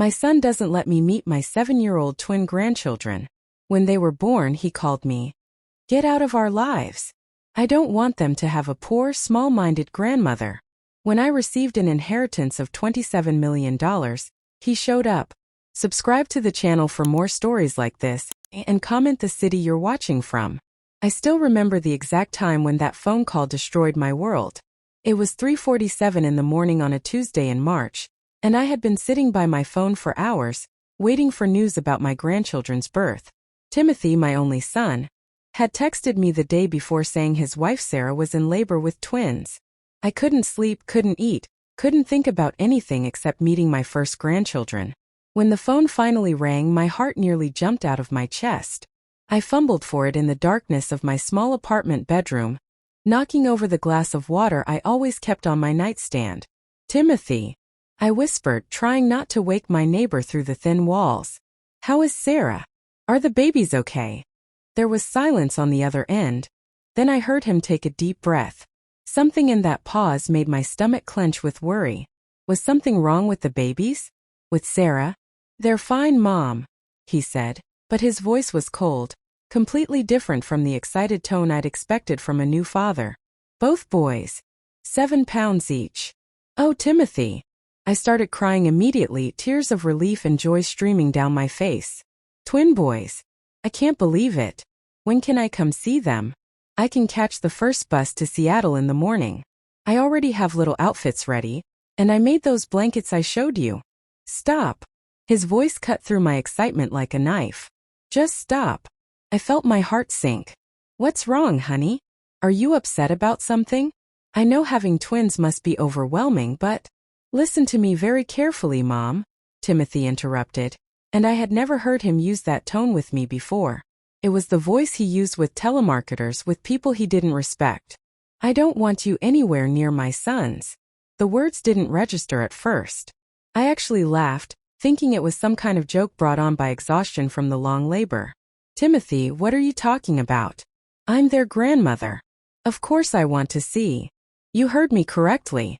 My son doesn't let me meet my 7-year-old twin grandchildren. When they were born, he called me, "Get out of our lives. I don't want them to have a poor, small-minded grandmother." When I received an inheritance of $27 million, he showed up. Subscribe to the channel for more stories like this, and comment the city you're watching from. I still remember the exact time when that phone call destroyed my world. It was 3:47 in the morning on a Tuesday in March, and I had been sitting by my phone for hours, waiting for news about my grandchildren's birth. Timothy, my only son, had texted me the day before saying his wife Sarah was in labor with twins. I couldn't sleep, couldn't eat, couldn't think about anything except meeting my first grandchildren. When the phone finally rang, my heart nearly jumped out of my chest. I fumbled for it in the darkness of my small apartment bedroom, knocking over the glass of water I always kept on my nightstand. "Timothy," I whispered, trying not to wake my neighbor through the thin walls. "How is Sarah? Are the babies okay?" There was silence on the other end. Then I heard him take a deep breath. Something in that pause made my stomach clench with worry. Was something wrong with the babies? With Sarah? "They're fine, Mom," he said, but his voice was cold, completely different from the excited tone I'd expected from a new father. "Both boys. 7 pounds each." "Oh, Timothy." I started crying immediately, tears of relief and joy streaming down my face. "Twin boys. I can't believe it. When can I come see them? I can catch the first bus to Seattle in the morning. I already have little outfits ready, and I made those blankets I showed you." "Stop." His voice cut through my excitement like a knife. "Just stop." I felt my heart sink. "What's wrong, honey? Are you upset about something? I know having twins must be overwhelming, but—" "Listen to me very carefully, Mom," Timothy interrupted, and I had never heard him use that tone with me before. It was the voice he used with telemarketers, with people he didn't respect. "I don't want you anywhere near my sons." The words didn't register at first. I actually laughed, thinking it was some kind of joke brought on by exhaustion from the long labor. "Timothy, what are you talking about? I'm their grandmother. Of course I want to see." "You heard me correctly.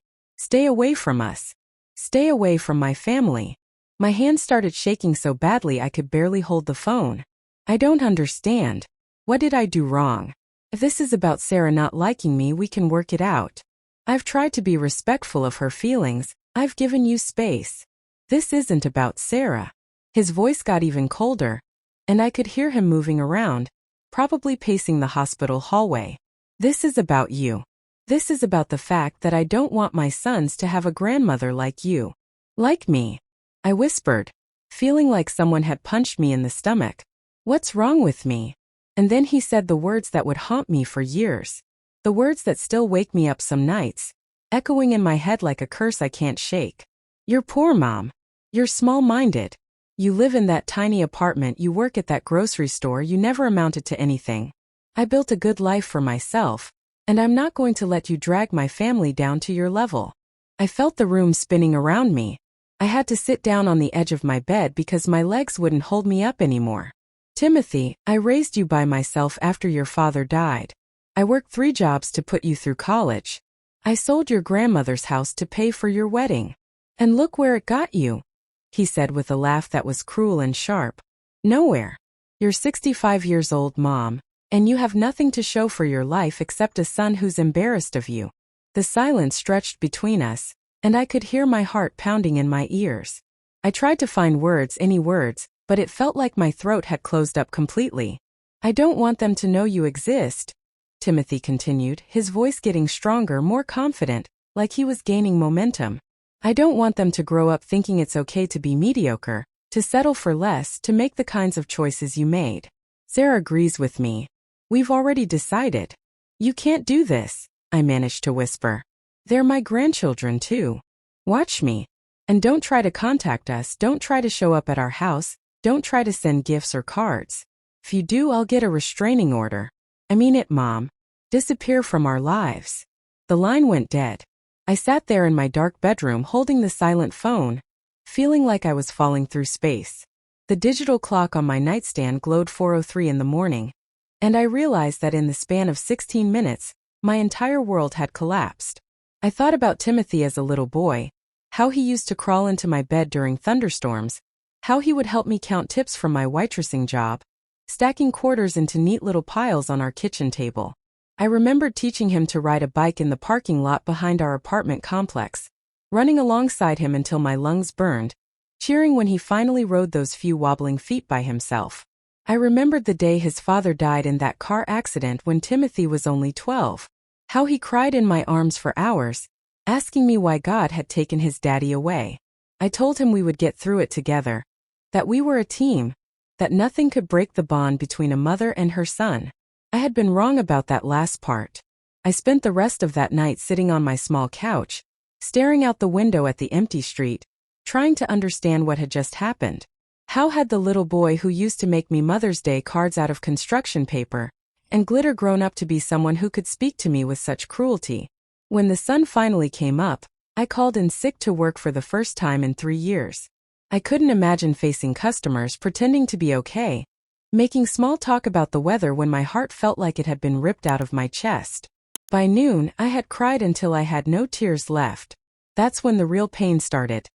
Stay away from us. Stay away from my family." My hands started shaking so badly I could barely hold the phone. "I don't understand. What did I do wrong? If this is about Sarah not liking me, we can work it out. I've tried to be respectful of her feelings. I've given you space. This isn't about Sarah." His voice got even colder, and I could hear him moving around, probably pacing the hospital hallway. "This is about you. This is about the fact that I don't want my sons to have a grandmother like you." "Like me?" I whispered, feeling like someone had punched me in the stomach. "What's wrong with me?" And then he said the words that would haunt me for years. The words that still wake me up some nights, echoing in my head like a curse I can't shake. "You're poor, Mom. You're small-minded. You live in that tiny apartment, you work at that grocery store, you never amounted to anything. I built a good life for myself, and I'm not going to let you drag my family down to your level." I felt the room spinning around me. I had to sit down on the edge of my bed because my legs wouldn't hold me up anymore. "Timothy, I raised you by myself after your father died. I worked 3 jobs to put you through college. I sold your grandmother's house to pay for your wedding. And look where it got you," he said with a laugh that was cruel and sharp. "Nowhere. You're 65 years old, Mom, and you have nothing to show for your life except a son who's embarrassed of you." The silence stretched between us, and I could hear my heart pounding in my ears. I tried to find words, any words, but it felt like my throat had closed up completely. "I don't want them to know you exist," Timothy continued, his voice getting stronger, more confident, like he was gaining momentum. "I don't want them to grow up thinking it's okay to be mediocre, to settle for less, to make the kinds of choices you made. Sarah agrees with me. We've already decided." "You can't do this," I managed to whisper. "They're my grandchildren too. Watch me. And don't try to contact us, don't try to show up at our house, don't try to send gifts or cards. If you do, I'll get a restraining order. I mean it, Mom. Disappear from our lives." The line went dead. I sat there in my dark bedroom holding the silent phone, feeling like I was falling through space. The digital clock on my nightstand glowed 4:03 in the morning, and I realized that in the span of 16 minutes, my entire world had collapsed. I thought about Timothy as a little boy, how he used to crawl into my bed during thunderstorms, how he would help me count tips from my waitressing job, stacking quarters into neat little piles on our kitchen table. I remembered teaching him to ride a bike in the parking lot behind our apartment complex, running alongside him until my lungs burned, cheering when he finally rode those few wobbling feet by himself. I remembered the day his father died in that car accident when Timothy was only 12, how he cried in my arms for hours, asking me why God had taken his daddy away. I told him we would get through it together, that we were a team, that nothing could break the bond between a mother and her son. I had been wrong about that last part. I spent the rest of that night sitting on my small couch, staring out the window at the empty street, trying to understand what had just happened. How had the little boy who used to make me Mother's Day cards out of construction paper and glitter grown up to be someone who could speak to me with such cruelty? When the sun finally came up, I called in sick to work for the first time in 3 years. I couldn't imagine facing customers pretending to be okay, making small talk about the weather when my heart felt like it had been ripped out of my chest. By noon, I had cried until I had no tears left. That's when the real pain started.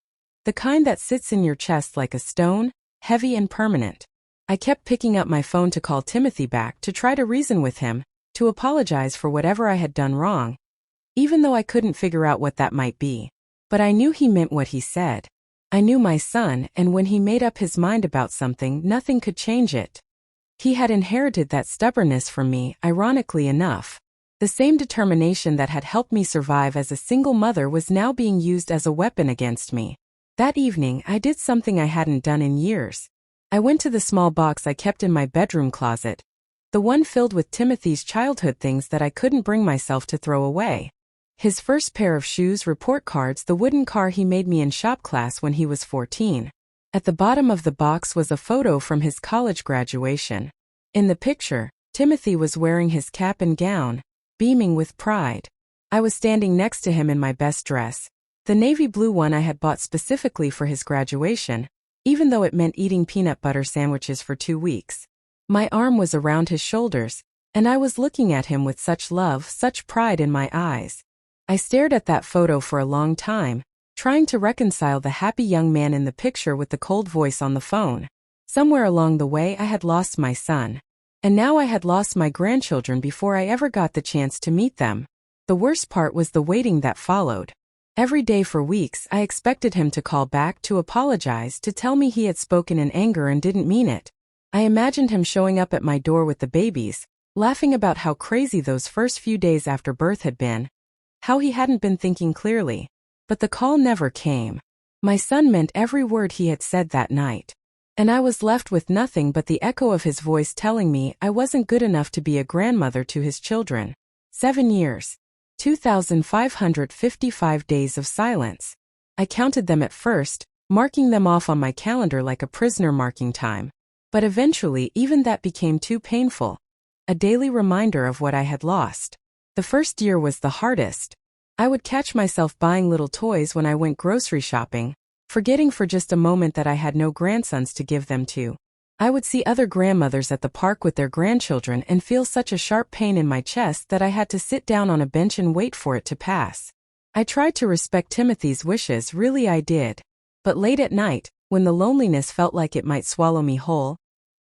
The kind that sits in your chest like a stone, heavy and permanent. I kept picking up my phone to call Timothy back to try to reason with him, to apologize for whatever I had done wrong, even though I couldn't figure out what that might be. But I knew he meant what he said. I knew my son, and when he made up his mind about something, nothing could change it. He had inherited that stubbornness from me, ironically enough. The same determination that had helped me survive as a single mother was now being used as a weapon against me. That evening, I did something I hadn't done in years. I went to the small box I kept in my bedroom closet, the one filled with Timothy's childhood things that I couldn't bring myself to throw away. His first pair of shoes, report cards, the wooden car he made me in shop class when he was 14. At the bottom of the box was a photo from his college graduation. In the picture, Timothy was wearing his cap and gown, beaming with pride. I was standing next to him in my best dress, the navy blue one I had bought specifically for his graduation, even though it meant eating peanut butter sandwiches for 2 weeks. My arm was around his shoulders, and I was looking at him with such love, such pride in my eyes. I stared at that photo for a long time, trying to reconcile the happy young man in the picture with the cold voice on the phone. Somewhere along the way I had lost my son. And now I had lost my grandchildren before I ever got the chance to meet them. The worst part was the waiting that followed. Every day for weeks I expected him to call back, to apologize, to tell me he had spoken in anger and didn't mean it. I imagined him showing up at my door with the babies, laughing about how crazy those first few days after birth had been, how he hadn't been thinking clearly. But the call never came. My son meant every word he had said that night. And I was left with nothing but the echo of his voice telling me I wasn't good enough to be a grandmother to his children. 7 years. 2,555 days of silence. I counted them at first, marking them off on my calendar like a prisoner marking time. But eventually even that became too painful. A daily reminder of what I had lost. The first year was the hardest. I would catch myself buying little toys when I went grocery shopping, forgetting for just a moment that I had no grandsons to give them to. I would see other grandmothers at the park with their grandchildren and feel such a sharp pain in my chest that I had to sit down on a bench and wait for it to pass. I tried to respect Timothy's wishes, really I did. But late at night, when the loneliness felt like it might swallow me whole,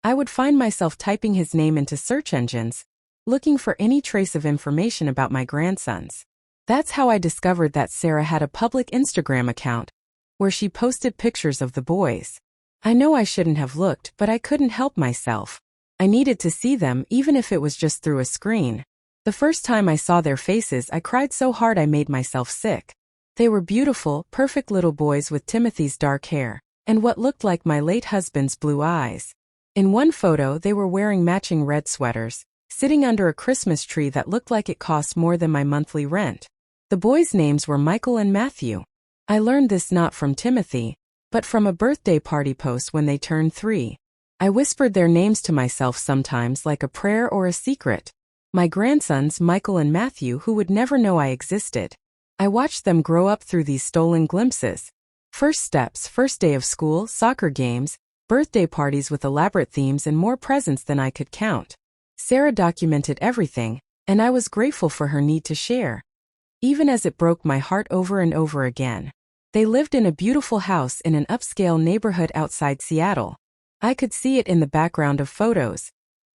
I would find myself typing his name into search engines, looking for any trace of information about my grandsons. That's how I discovered that Sarah had a public Instagram account, where she posted pictures of the boys. I know I shouldn't have looked, but I couldn't help myself. I needed to see them, even if it was just through a screen. The first time I saw their faces, I cried so hard I made myself sick. They were beautiful, perfect little boys with Timothy's dark hair, and what looked like my late husband's blue eyes. In one photo, they were wearing matching red sweaters, sitting under a Christmas tree that looked like it cost more than my monthly rent. The boys' names were Michael and Matthew. I learned this not from Timothy, but from a birthday party post when they turned 3. I whispered their names to myself sometimes like a prayer or a secret. My grandsons, Michael and Matthew, who would never know I existed. I watched them grow up through these stolen glimpses. First steps, first day of school, soccer games, birthday parties with elaborate themes and more presents than I could count. Sarah documented everything, and I was grateful for her need to share, even as it broke my heart over and over again. They lived in a beautiful house in an upscale neighborhood outside Seattle. I could see it in the background of photos.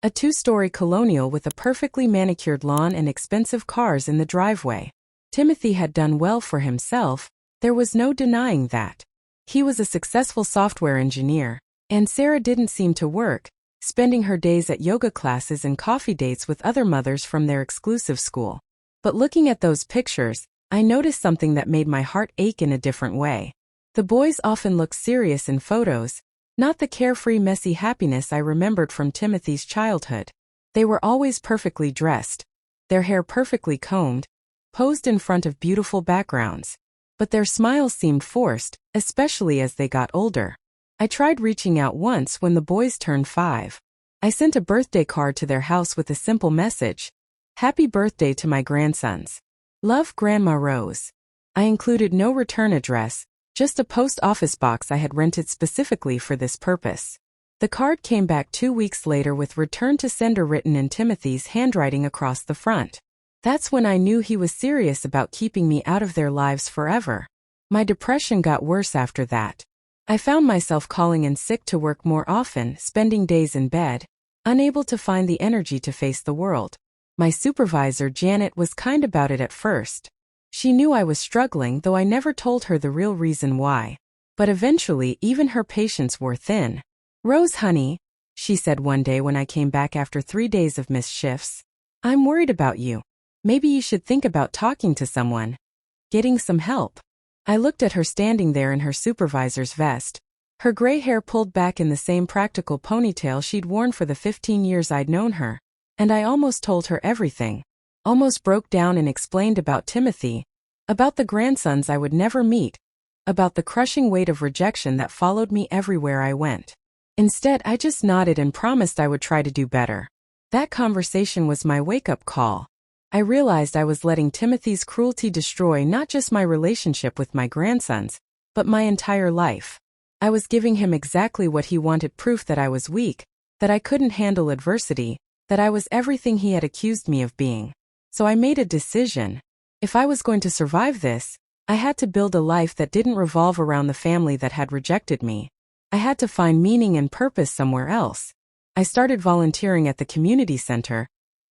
A two-story colonial with a perfectly manicured lawn and expensive cars in the driveway. Timothy had done well for himself, there was no denying that. He was a successful software engineer, and Sarah didn't seem to work, spending her days at yoga classes and coffee dates with other mothers from their exclusive school. But looking at those pictures, I noticed something that made my heart ache in a different way. The boys often looked serious in photos, not the carefree, messy happiness I remembered from Timothy's childhood. They were always perfectly dressed, their hair perfectly combed, posed in front of beautiful backgrounds. But their smiles seemed forced, especially as they got older. I tried reaching out once when the boys turned 5. I sent a birthday card to their house with a simple message: "Happy birthday to my grandsons. Love, Grandma Rose." I included no return address, just a post office box I had rented specifically for this purpose. The card came back 2 weeks later with return to sender written in Timothy's handwriting across the front. That's when I knew he was serious about keeping me out of their lives forever. My depression got worse after that. I found myself calling in sick to work more often, spending days in bed, unable to find the energy to face the world. My supervisor, Janet, was kind about it at first. She knew I was struggling, though I never told her the real reason why. But eventually, even her patience wore thin. "Rose, honey," she said one day when I came back after 3 days of missed shifts, "I'm worried about you. Maybe you should think about talking to someone. Getting some help." I looked at her standing there in her supervisor's vest, her gray hair pulled back in the same practical ponytail she'd worn for the 15 years I'd known her, and I almost told her everything. Almost broke down and explained about Timothy, about the grandsons I would never meet, about the crushing weight of rejection that followed me everywhere I went. Instead, I just nodded and promised I would try to do better. That conversation was my wake-up call. I realized I was letting Timothy's cruelty destroy not just my relationship with my grandsons, but my entire life. I was giving him exactly what he wanted: proof that I was weak, that I couldn't handle adversity, that I was everything he had accused me of being. So I made a decision. If I was going to survive this, I had to build a life that didn't revolve around the family that had rejected me. I had to find meaning and purpose somewhere else. I started volunteering at the community center,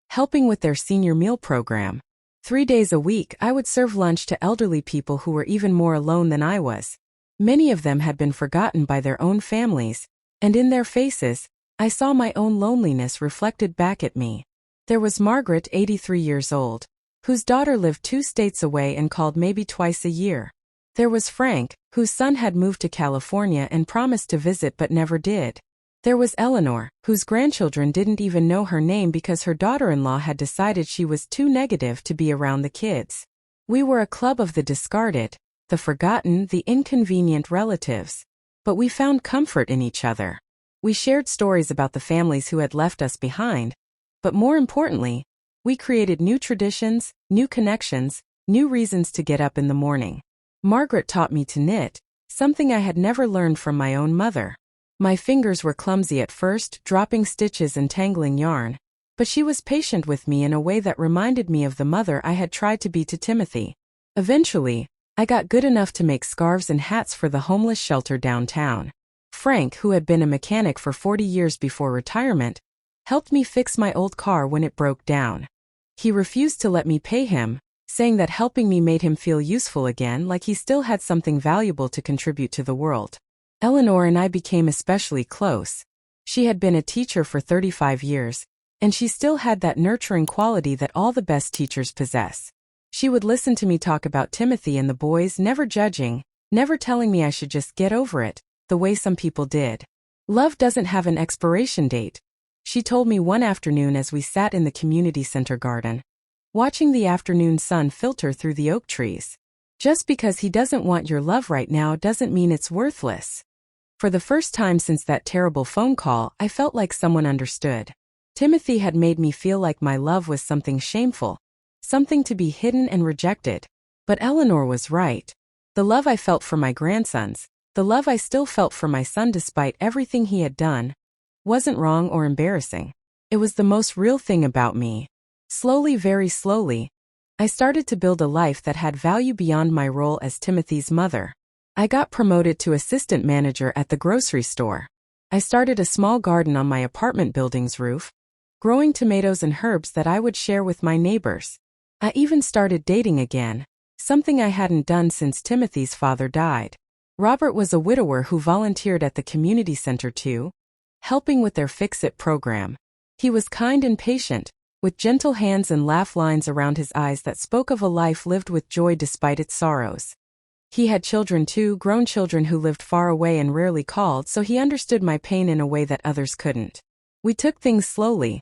helping with their senior meal program. 3 days a week, I would serve lunch to elderly people who were even more alone than I was. Many of them had been forgotten by their own families, and in their faces, I saw my own loneliness reflected back at me. There was Margaret, 83 years old, whose daughter lived 2 states away and called maybe twice a year. There was Frank, whose son had moved to California and promised to visit but never did. There was Eleanor, whose grandchildren didn't even know her name because her daughter-in-law had decided she was too negative to be around the kids. We were a club of the discarded, the forgotten, the inconvenient relatives. But we found comfort in each other. We shared stories about the families who had left us behind, but more importantly, we created new traditions, new connections, new reasons to get up in the morning. Margaret taught me to knit, something I had never learned from my own mother. My fingers were clumsy at first, dropping stitches and tangling yarn, but she was patient with me in a way that reminded me of the mother I had tried to be to Timothy. Eventually, I got good enough to make scarves and hats for the homeless shelter downtown. Frank, who had been a mechanic for 40 years before retirement, helped me fix my old car when it broke down. He refused to let me pay him, saying that helping me made him feel useful again, like he still had something valuable to contribute to the world. Eleanor and I became especially close. She had been a teacher for 35 years, and she still had that nurturing quality that all the best teachers possess. She would listen to me talk about Timothy and the boys, never judging, never telling me I should just get over it, the way some people did. "Love doesn't have an expiration date," she told me one afternoon as we sat in the community center garden, watching the afternoon sun filter through the oak trees. "Just because he doesn't want your love right now doesn't mean it's worthless." For the first time since that terrible phone call, I felt like someone understood. Timothy had made me feel like my love was something shameful, something to be hidden and rejected. But Eleanor was right. The love I felt for my grandsons, the love I still felt for my son despite everything he had done, wasn't wrong or embarrassing. It was the most real thing about me. Slowly, very slowly, I started to build a life that had value beyond my role as Timothy's mother. I got promoted to assistant manager at the grocery store. I started a small garden on my apartment building's roof, growing tomatoes and herbs that I would share with my neighbors. I even started dating again, something I hadn't done since Timothy's father died. Robert was a widower who volunteered at the community center too, helping with their Fix-It program. He was kind and patient, with gentle hands and laugh lines around his eyes that spoke of a life lived with joy despite its sorrows. He had children too, grown children who lived far away and rarely called, so he understood my pain in a way that others couldn't. We took things slowly,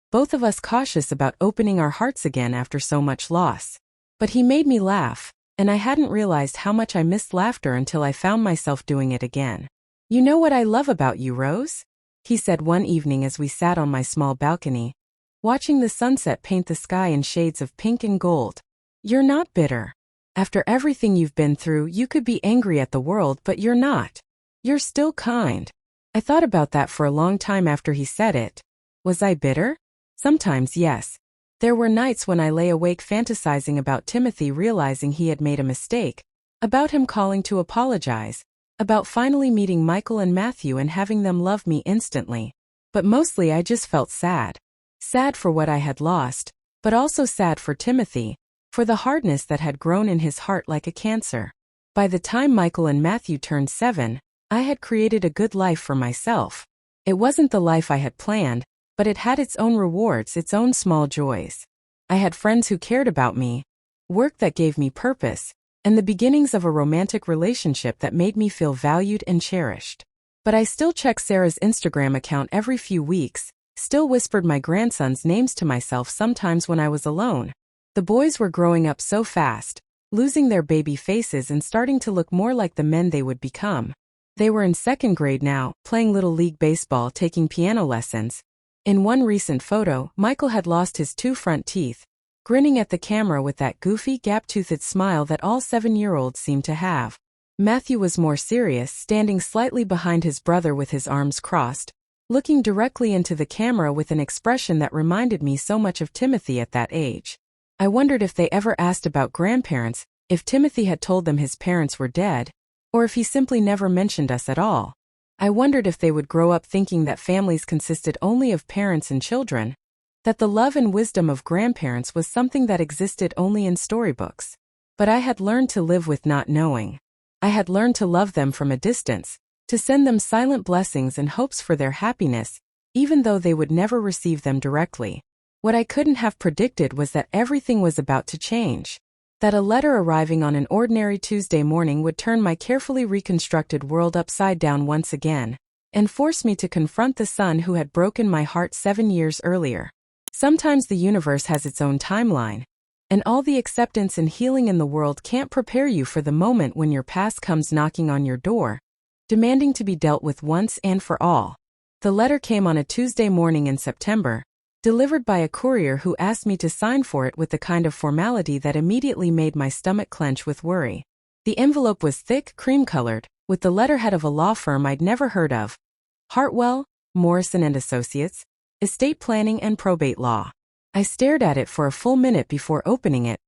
both of us cautious about opening our hearts again after so much loss. But he made me laugh, and I hadn't realized how much I missed laughter until I found myself doing it again. "You know what I love about you, Rose?" he said one evening as we sat on my small balcony, watching the sunset paint the sky in shades of pink and gold. "You're not bitter. After everything you've been through, you could be angry at the world, but you're not. You're still kind." I thought about that for a long time after he said it. Was I bitter? Sometimes, yes. There were nights when I lay awake fantasizing about Timothy, realizing he had made a mistake, about him calling to apologize, about finally meeting Michael and Matthew and having them love me instantly. But mostly I just felt sad. Sad for what I had lost, but also sad for Timothy, for the hardness that had grown in his heart like a cancer. By the time Michael and Matthew turned 7, I had created a good life for myself. It wasn't the life I had planned, but it had its own rewards, its own small joys. I had friends who cared about me, work that gave me purpose, and the beginnings of a romantic relationship that made me feel valued and cherished. But I still checked Sarah's Instagram account every few weeks, still whispered my grandsons' names to myself sometimes when I was alone. The boys were growing up so fast, losing their baby faces and starting to look more like the men they would become. They were in 2nd grade now, playing Little League baseball, taking piano lessons. In one recent photo, Michael had lost his 2 front teeth, grinning at the camera with that goofy, gap-toothed smile that all 7-year-olds seem to have. Matthew was more serious, standing slightly behind his brother with his arms crossed, looking directly into the camera with an expression that reminded me so much of Timothy at that age. I wondered if they ever asked about grandparents, if Timothy had told them his parents were dead, or if he simply never mentioned us at all. I wondered if they would grow up thinking that families consisted only of parents and children, that the love and wisdom of grandparents was something that existed only in storybooks. But I had learned to live with not knowing. I had learned to love them from a distance, to send them silent blessings and hopes for their happiness, even though they would never receive them directly. What I couldn't have predicted was that everything was about to change. That a letter arriving on an ordinary Tuesday morning would turn my carefully reconstructed world upside down once again, and force me to confront the son who had broken my heart 7 years earlier. Sometimes the universe has its own timeline, and all the acceptance and healing in the world can't prepare you for the moment when your past comes knocking on your door, demanding to be dealt with once and for all. The letter came on a Tuesday morning in September, delivered by a courier who asked me to sign for it with the kind of formality that immediately made my stomach clench with worry. The envelope was thick, cream-colored, with the letterhead of a law firm I'd never heard of. Hartwell, Morrison & Associates, Estate Planning and Probate Law. I stared at it for a full minute before opening it,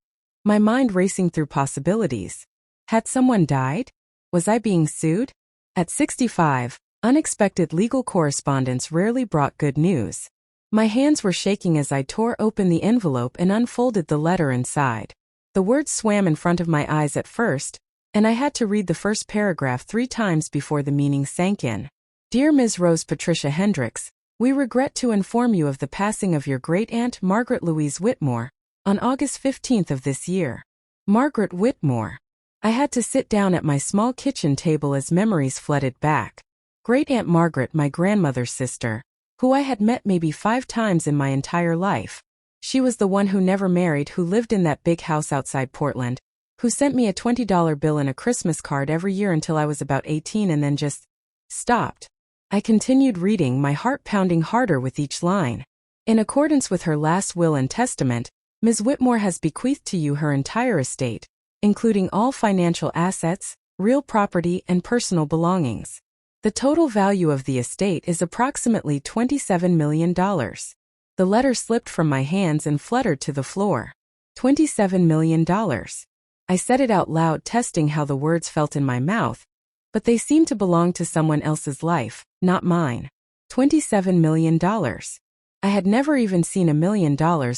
my mind racing through possibilities. Had someone died? Was I being sued? At 65, unexpected legal correspondence rarely brought good news. My hands were shaking as I tore open the envelope and unfolded the letter inside. The words swam in front of my eyes at first, and I had to read the first paragraph 3 times before the meaning sank in. Dear Ms. Rose Patricia Hendricks, we regret to inform you of the passing of your great-aunt Margaret Louise Whitmore, on August 15th of this year. Margaret Whitmore. I had to sit down at my small kitchen table as memories flooded back. Great-aunt Margaret, my grandmother's sister, who I had met maybe 5 times in my entire life. She was the one who never married, who lived in that big house outside Portland, who sent me a $20 bill and a Christmas card every year until I was about 18 and then just stopped. I continued reading, my heart pounding harder with each line. In accordance with her last will and testament, Ms. Whitmore has bequeathed to you her entire estate, including all financial assets, real property, and personal belongings. The total value of the estate is approximately $27 million. The letter slipped from my hands and fluttered to the floor. $27 million. I said it out loud, testing how the words felt in my mouth, but they seemed to belong to someone else's life, not mine. $27 million. I had never even seen $1 million,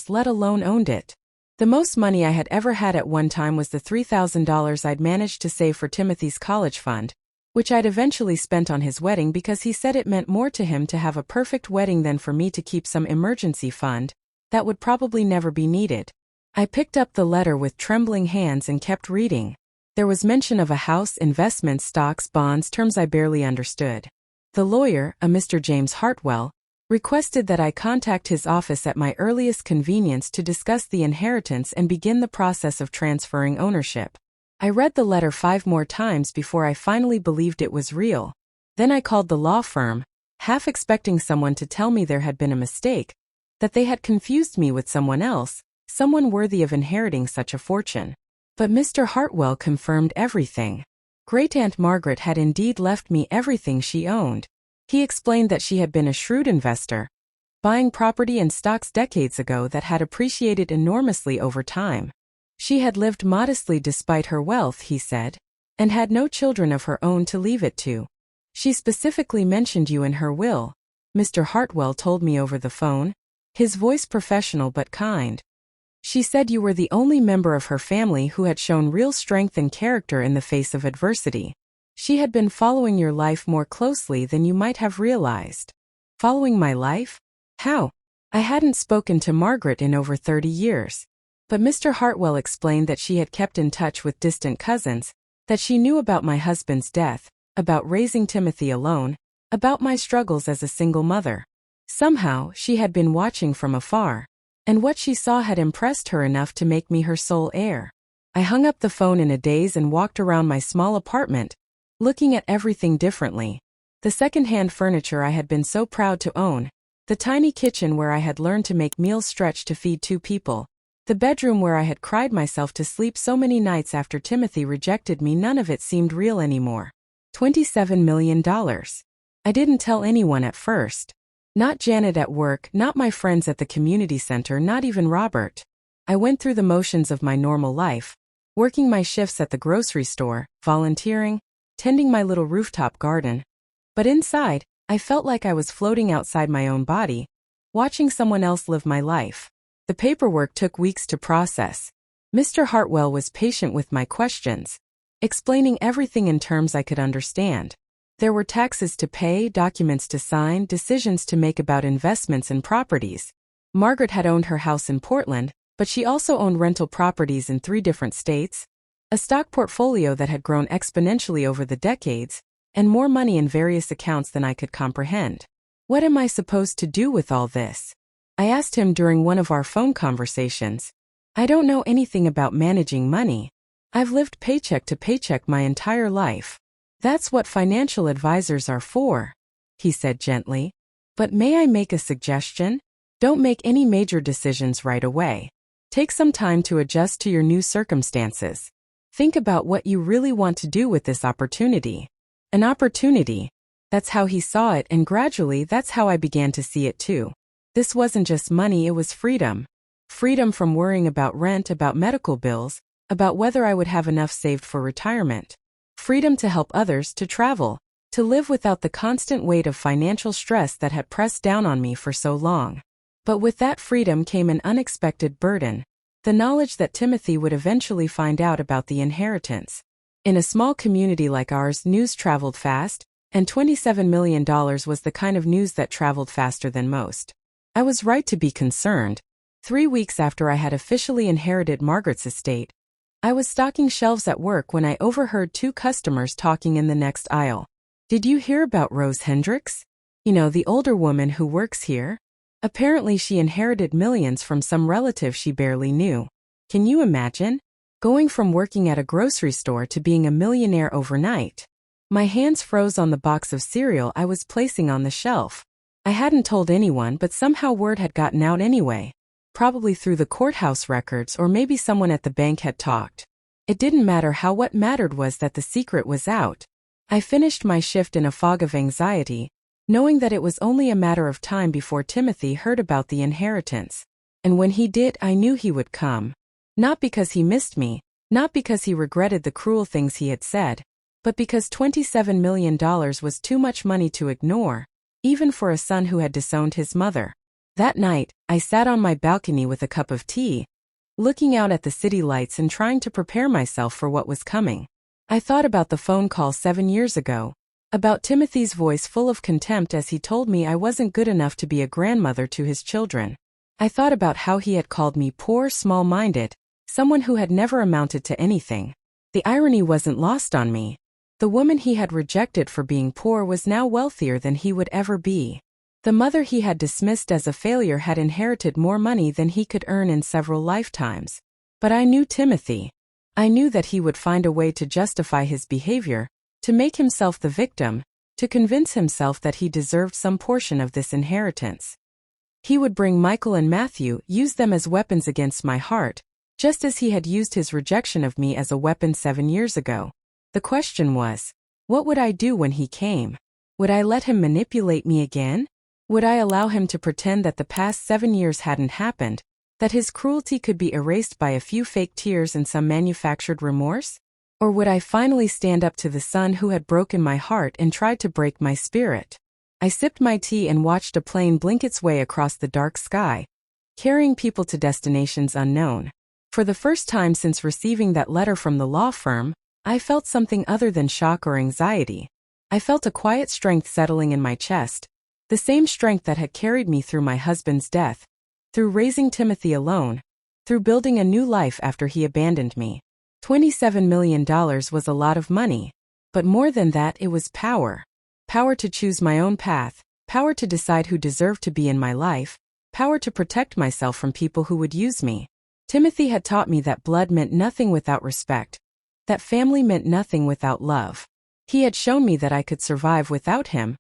let alone owned it. The most money I had ever had at one time was the $3,000 I'd managed to save for Timothy's college fund, which I'd eventually spent on his wedding because he said it meant more to him to have a perfect wedding than for me to keep some emergency fund that would probably never be needed. I picked up the letter with trembling hands and kept reading. There was mention of a house, investments, stocks, bonds, terms I barely understood. The lawyer, a Mr. James Hartwell, requested that I contact his office at my earliest convenience to discuss the inheritance and begin the process of transferring ownership. I read the letter 5 more times before I finally believed it was real. Then I called the law firm, half expecting someone to tell me there had been a mistake, that they had confused me with someone else, someone worthy of inheriting such a fortune. But Mr. Hartwell confirmed everything. Great-Aunt Margaret had indeed left me everything she owned. He explained that she had been a shrewd investor, buying property and stocks decades ago that had appreciated enormously over time. She had lived modestly despite her wealth, he said, and had no children of her own to leave it to. She specifically mentioned you in her will, Mr. Hartwell told me over the phone, his voice professional but kind. She said you were the only member of her family who had shown real strength and character in the face of adversity. She had been following your life more closely than you might have realized. Following my life? How? I hadn't spoken to Margaret in over 30 years. But Mr. Hartwell explained that she had kept in touch with distant cousins, that she knew about my husband's death, about raising Timothy alone, about my struggles as a single mother. Somehow, she had been watching from afar, and what she saw had impressed her enough to make me her sole heir. I hung up the phone in a daze and walked around my small apartment, looking at everything differently. The second-hand furniture I had been so proud to own, the tiny kitchen where I had learned to make meals stretch to feed 2 people, the bedroom where I had cried myself to sleep so many nights after Timothy rejected me, none of it seemed real anymore. $27 million. I didn't tell anyone at first. Not Janet at work, not my friends at the community center, not even Robert. I went through the motions of my normal life, working my shifts at the grocery store, volunteering, tending my little rooftop garden. But inside, I felt like I was floating outside my own body, watching someone else live my life. The paperwork took weeks to process. Mr. Hartwell was patient with my questions, explaining everything in terms I could understand. There were taxes to pay, documents to sign, decisions to make about investments and properties. Margaret had owned her house in Portland, but she also owned rental properties in 3 different states, a stock portfolio that had grown exponentially over the decades, and more money in various accounts than I could comprehend. What am I supposed to do with all this? I asked him during one of our phone conversations. I don't know anything about managing money. I've lived paycheck to paycheck my entire life. That's what financial advisors are for, he said gently. But may I make a suggestion? Don't make any major decisions right away. Take some time to adjust to your new circumstances. Think about what you really want to do with this opportunity. An opportunity. That's how he saw it, and gradually that's how I began to see it too. This wasn't just money, it was freedom. Freedom from worrying about rent, about medical bills, about whether I would have enough saved for retirement. Freedom to help others, to travel, to live without the constant weight of financial stress that had pressed down on me for so long. But with that freedom came an unexpected burden. The knowledge that Timothy would eventually find out about the inheritance. In a small community like ours, news traveled fast, and $27 million was the kind of news that traveled faster than most. I was right to be concerned. 3 weeks after I had officially inherited Margaret's estate, I was stocking shelves at work when I overheard 2 customers talking in the next aisle. Did you hear about Rose Hendricks? You know, the older woman who works here? Apparently she inherited millions from some relative she barely knew. Can you imagine? Going from working at a grocery store to being a millionaire overnight. My hands froze on the box of cereal I was placing on the shelf. I hadn't told anyone, but somehow word had gotten out anyway. Probably through the courthouse records, or maybe someone at the bank had talked. It didn't matter how, what mattered was that the secret was out. I finished my shift in a fog of anxiety, knowing that it was only a matter of time before Timothy heard about the inheritance. And when he did, I knew he would come. Not because he missed me, Not because he regretted the cruel things he had said, but because $27 million was too much money to ignore, even for a son who had disowned his mother. That night, I sat on my balcony with a cup of tea, looking out at the city lights and trying to prepare myself for what was coming. I thought about the phone call 7 years ago, about Timothy's voice full of contempt as he told me I wasn't good enough to be a grandmother to his children. I thought about how he had called me poor, small-minded, someone who had never amounted to anything. The irony wasn't lost on me. The woman he had rejected for being poor was now wealthier than he would ever be. The mother he had dismissed as a failure had inherited more money than he could earn in several lifetimes. But I knew Timothy. I knew that he would find a way to justify his behavior, to make himself the victim, to convince himself that he deserved some portion of this inheritance. He would bring Michael and Matthew, use them as weapons against my heart, just as he had used his rejection of me as a weapon 7 years ago. The question was, what would I do when he came? Would I let him manipulate me again? Would I allow him to pretend that the past 7 years hadn't happened, that his cruelty could be erased by a few fake tears and some manufactured remorse? Or would I finally stand up to the son who had broken my heart and tried to break my spirit? I sipped my tea and watched a plane blink its way across the dark sky, carrying people to destinations unknown. For the first time since receiving that letter from the law firm, I felt something other than shock or anxiety. I felt a quiet strength settling in my chest, the same strength that had carried me through my husband's death, through raising Timothy alone, through building a new life after he abandoned me. $27 million was a lot of money, but more than that, it was power. Power to choose my own path, power to decide who deserved to be in my life, power to protect myself from people who would use me. Timothy had taught me that blood meant nothing without respect, that family meant nothing without love. He had shown me that I could survive without him,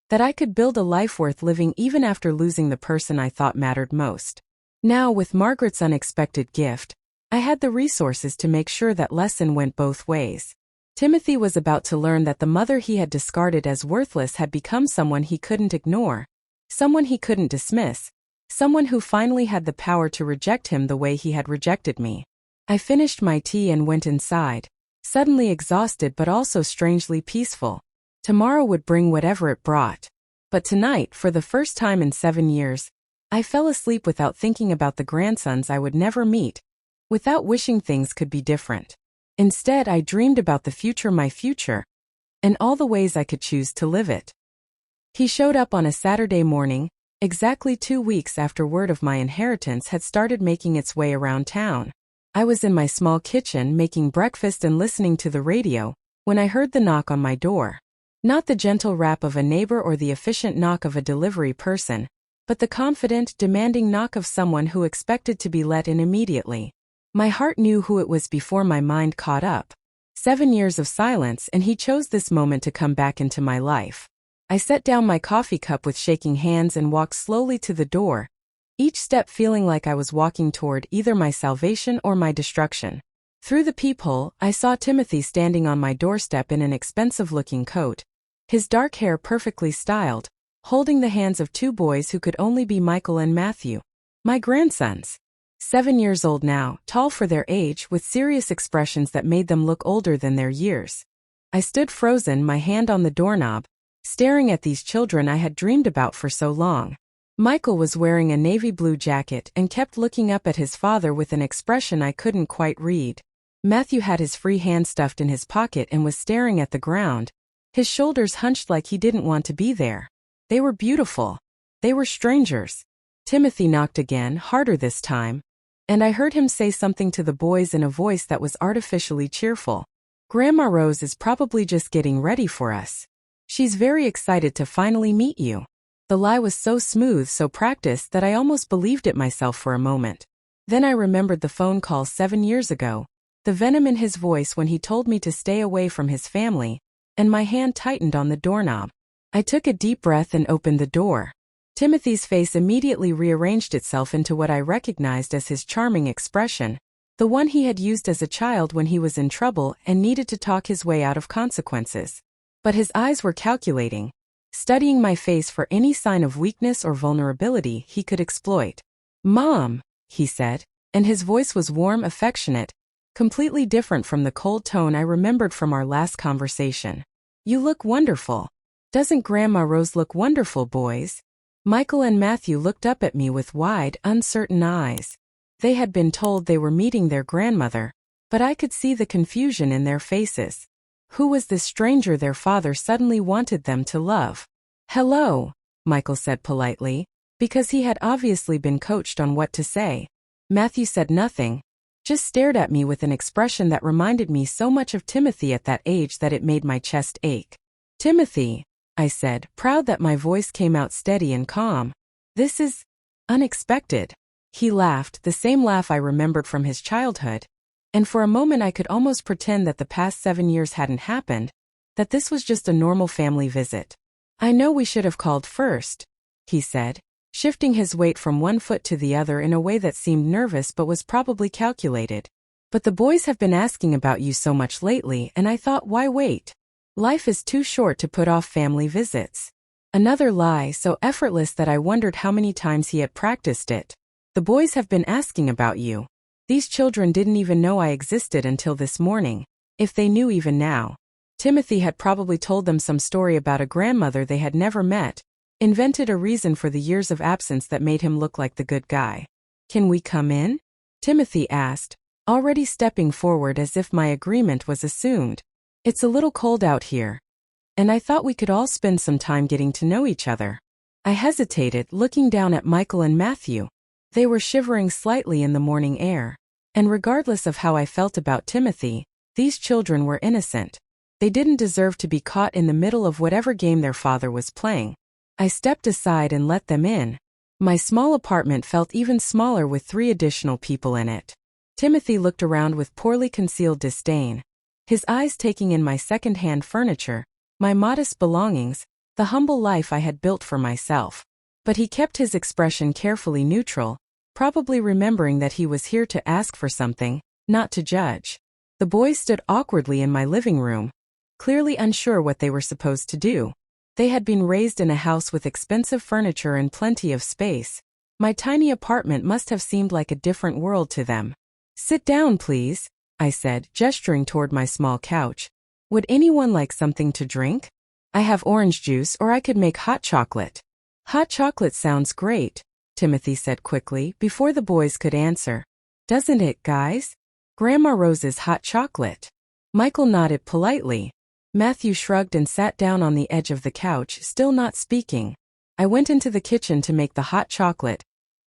that I could build a life worth living even after losing the person I thought mattered most. Now, with Margaret's unexpected gift, I had the resources to make sure that lesson went both ways. Timothy was about to learn that the mother he had discarded as worthless had become someone he couldn't ignore, someone he couldn't dismiss, someone who finally had the power to reject him the way he had rejected me. I finished my tea and went inside, suddenly exhausted but also strangely peaceful. Tomorrow would bring whatever it brought. But tonight, for the first time in 7 years, I fell asleep without thinking about the grandsons I would never meet, without wishing things could be different. Instead, I dreamed about the future, my future, and all the ways I could choose to live it. He showed up on a Saturday morning, exactly 2 weeks after word of my inheritance had started making its way around town. I was in my small kitchen making breakfast and listening to the radio, when I heard the knock on my door. Not the gentle rap of a neighbor or the efficient knock of a delivery person, but the confident, demanding knock of someone who expected to be let in immediately. My heart knew who it was before my mind caught up. 7 years of silence, and he chose this moment to come back into my life. I set down my coffee cup with shaking hands and walked slowly to the door, each step feeling like I was walking toward either my salvation or my destruction. Through the peephole, I saw Timothy standing on my doorstep in an expensive-looking coat, his dark hair perfectly styled, holding the hands of 2 boys who could only be Michael and Matthew, my grandsons. 7 years old now, tall for their age, with serious expressions that made them look older than their years. I stood frozen, my hand on the doorknob, staring at these children I had dreamed about for so long. Michael was wearing a navy blue jacket and kept looking up at his father with an expression I couldn't quite read. Matthew had his free hand stuffed in his pocket and was staring at the ground, his shoulders hunched like he didn't want to be there. They were beautiful. They were strangers. Timothy knocked again, harder this time, and I heard him say something to the boys in a voice that was artificially cheerful. Grandma Rose is probably just getting ready for us. She's very excited to finally meet you. The lie was so smooth, so practiced, that I almost believed it myself for a moment. Then I remembered the phone call 7 years ago, the venom in his voice when he told me to stay away from his family, and my hand tightened on the doorknob. I took a deep breath and opened the door. Timothy's face immediately rearranged itself into what I recognized as his charming expression, the one he had used as a child when he was in trouble and needed to talk his way out of consequences. But his eyes were calculating, studying my face for any sign of weakness or vulnerability he could exploit. "Mom," he said, and his voice was warm, affectionate, completely different from the cold tone I remembered from our last conversation. You look wonderful. Doesn't Grandma Rose look wonderful, boys? Michael and Matthew looked up at me with wide, uncertain eyes. They had been told they were meeting their grandmother, but I could see the confusion in their faces. Who was this stranger their father suddenly wanted them to love? Hello, Michael said politely, because he had obviously been coached on what to say. Matthew said nothing, just stared at me with an expression that reminded me so much of Timothy at that age that it made my chest ache. Timothy, I said, proud that my voice came out steady and calm. This is unexpected. He laughed, the same laugh I remembered from his childhood. And for a moment I could almost pretend that the past 7 years hadn't happened, that this was just a normal family visit. I know we should have called first, he said, shifting his weight from one foot to the other in a way that seemed nervous but was probably calculated. But the boys have been asking about you so much lately, and I thought, why wait? Life is too short to put off family visits. Another lie so effortless that I wondered how many times he had practiced it. The boys have been asking about you. These children didn't even know I existed until this morning, if they knew even now. Timothy had probably told them some story about a grandmother they had never met, invented a reason for the years of absence that made him look like the good guy. Can we come in? Timothy asked, already stepping forward as if my agreement was assumed. It's a little cold out here, and I thought we could all spend some time getting to know each other. I hesitated, looking down at Michael and Matthew. They were shivering slightly in the morning air, and regardless of how I felt about Timothy, these children were innocent. They didn't deserve to be caught in the middle of whatever game their father was playing. I stepped aside and let them in. My small apartment felt even smaller with 3 additional people in it. Timothy looked around with poorly concealed disdain, his eyes taking in my second-hand furniture, my modest belongings, the humble life I had built for myself. But he kept his expression carefully neutral, probably remembering that he was here to ask for something, not to judge. The boys stood awkwardly in my living room, clearly unsure what they were supposed to do. They had been raised in a house with expensive furniture and plenty of space. My tiny apartment must have seemed like a different world to them. Sit down, please, I said, gesturing toward my small couch. Would anyone like something to drink? I have orange juice, or I could make hot chocolate. Hot chocolate sounds great, Timothy said quickly, before the boys could answer. Doesn't it, guys? Grandma Rose's hot chocolate. Michael nodded politely. Matthew shrugged and sat down on the edge of the couch, still not speaking. I went into the kitchen to make the hot chocolate,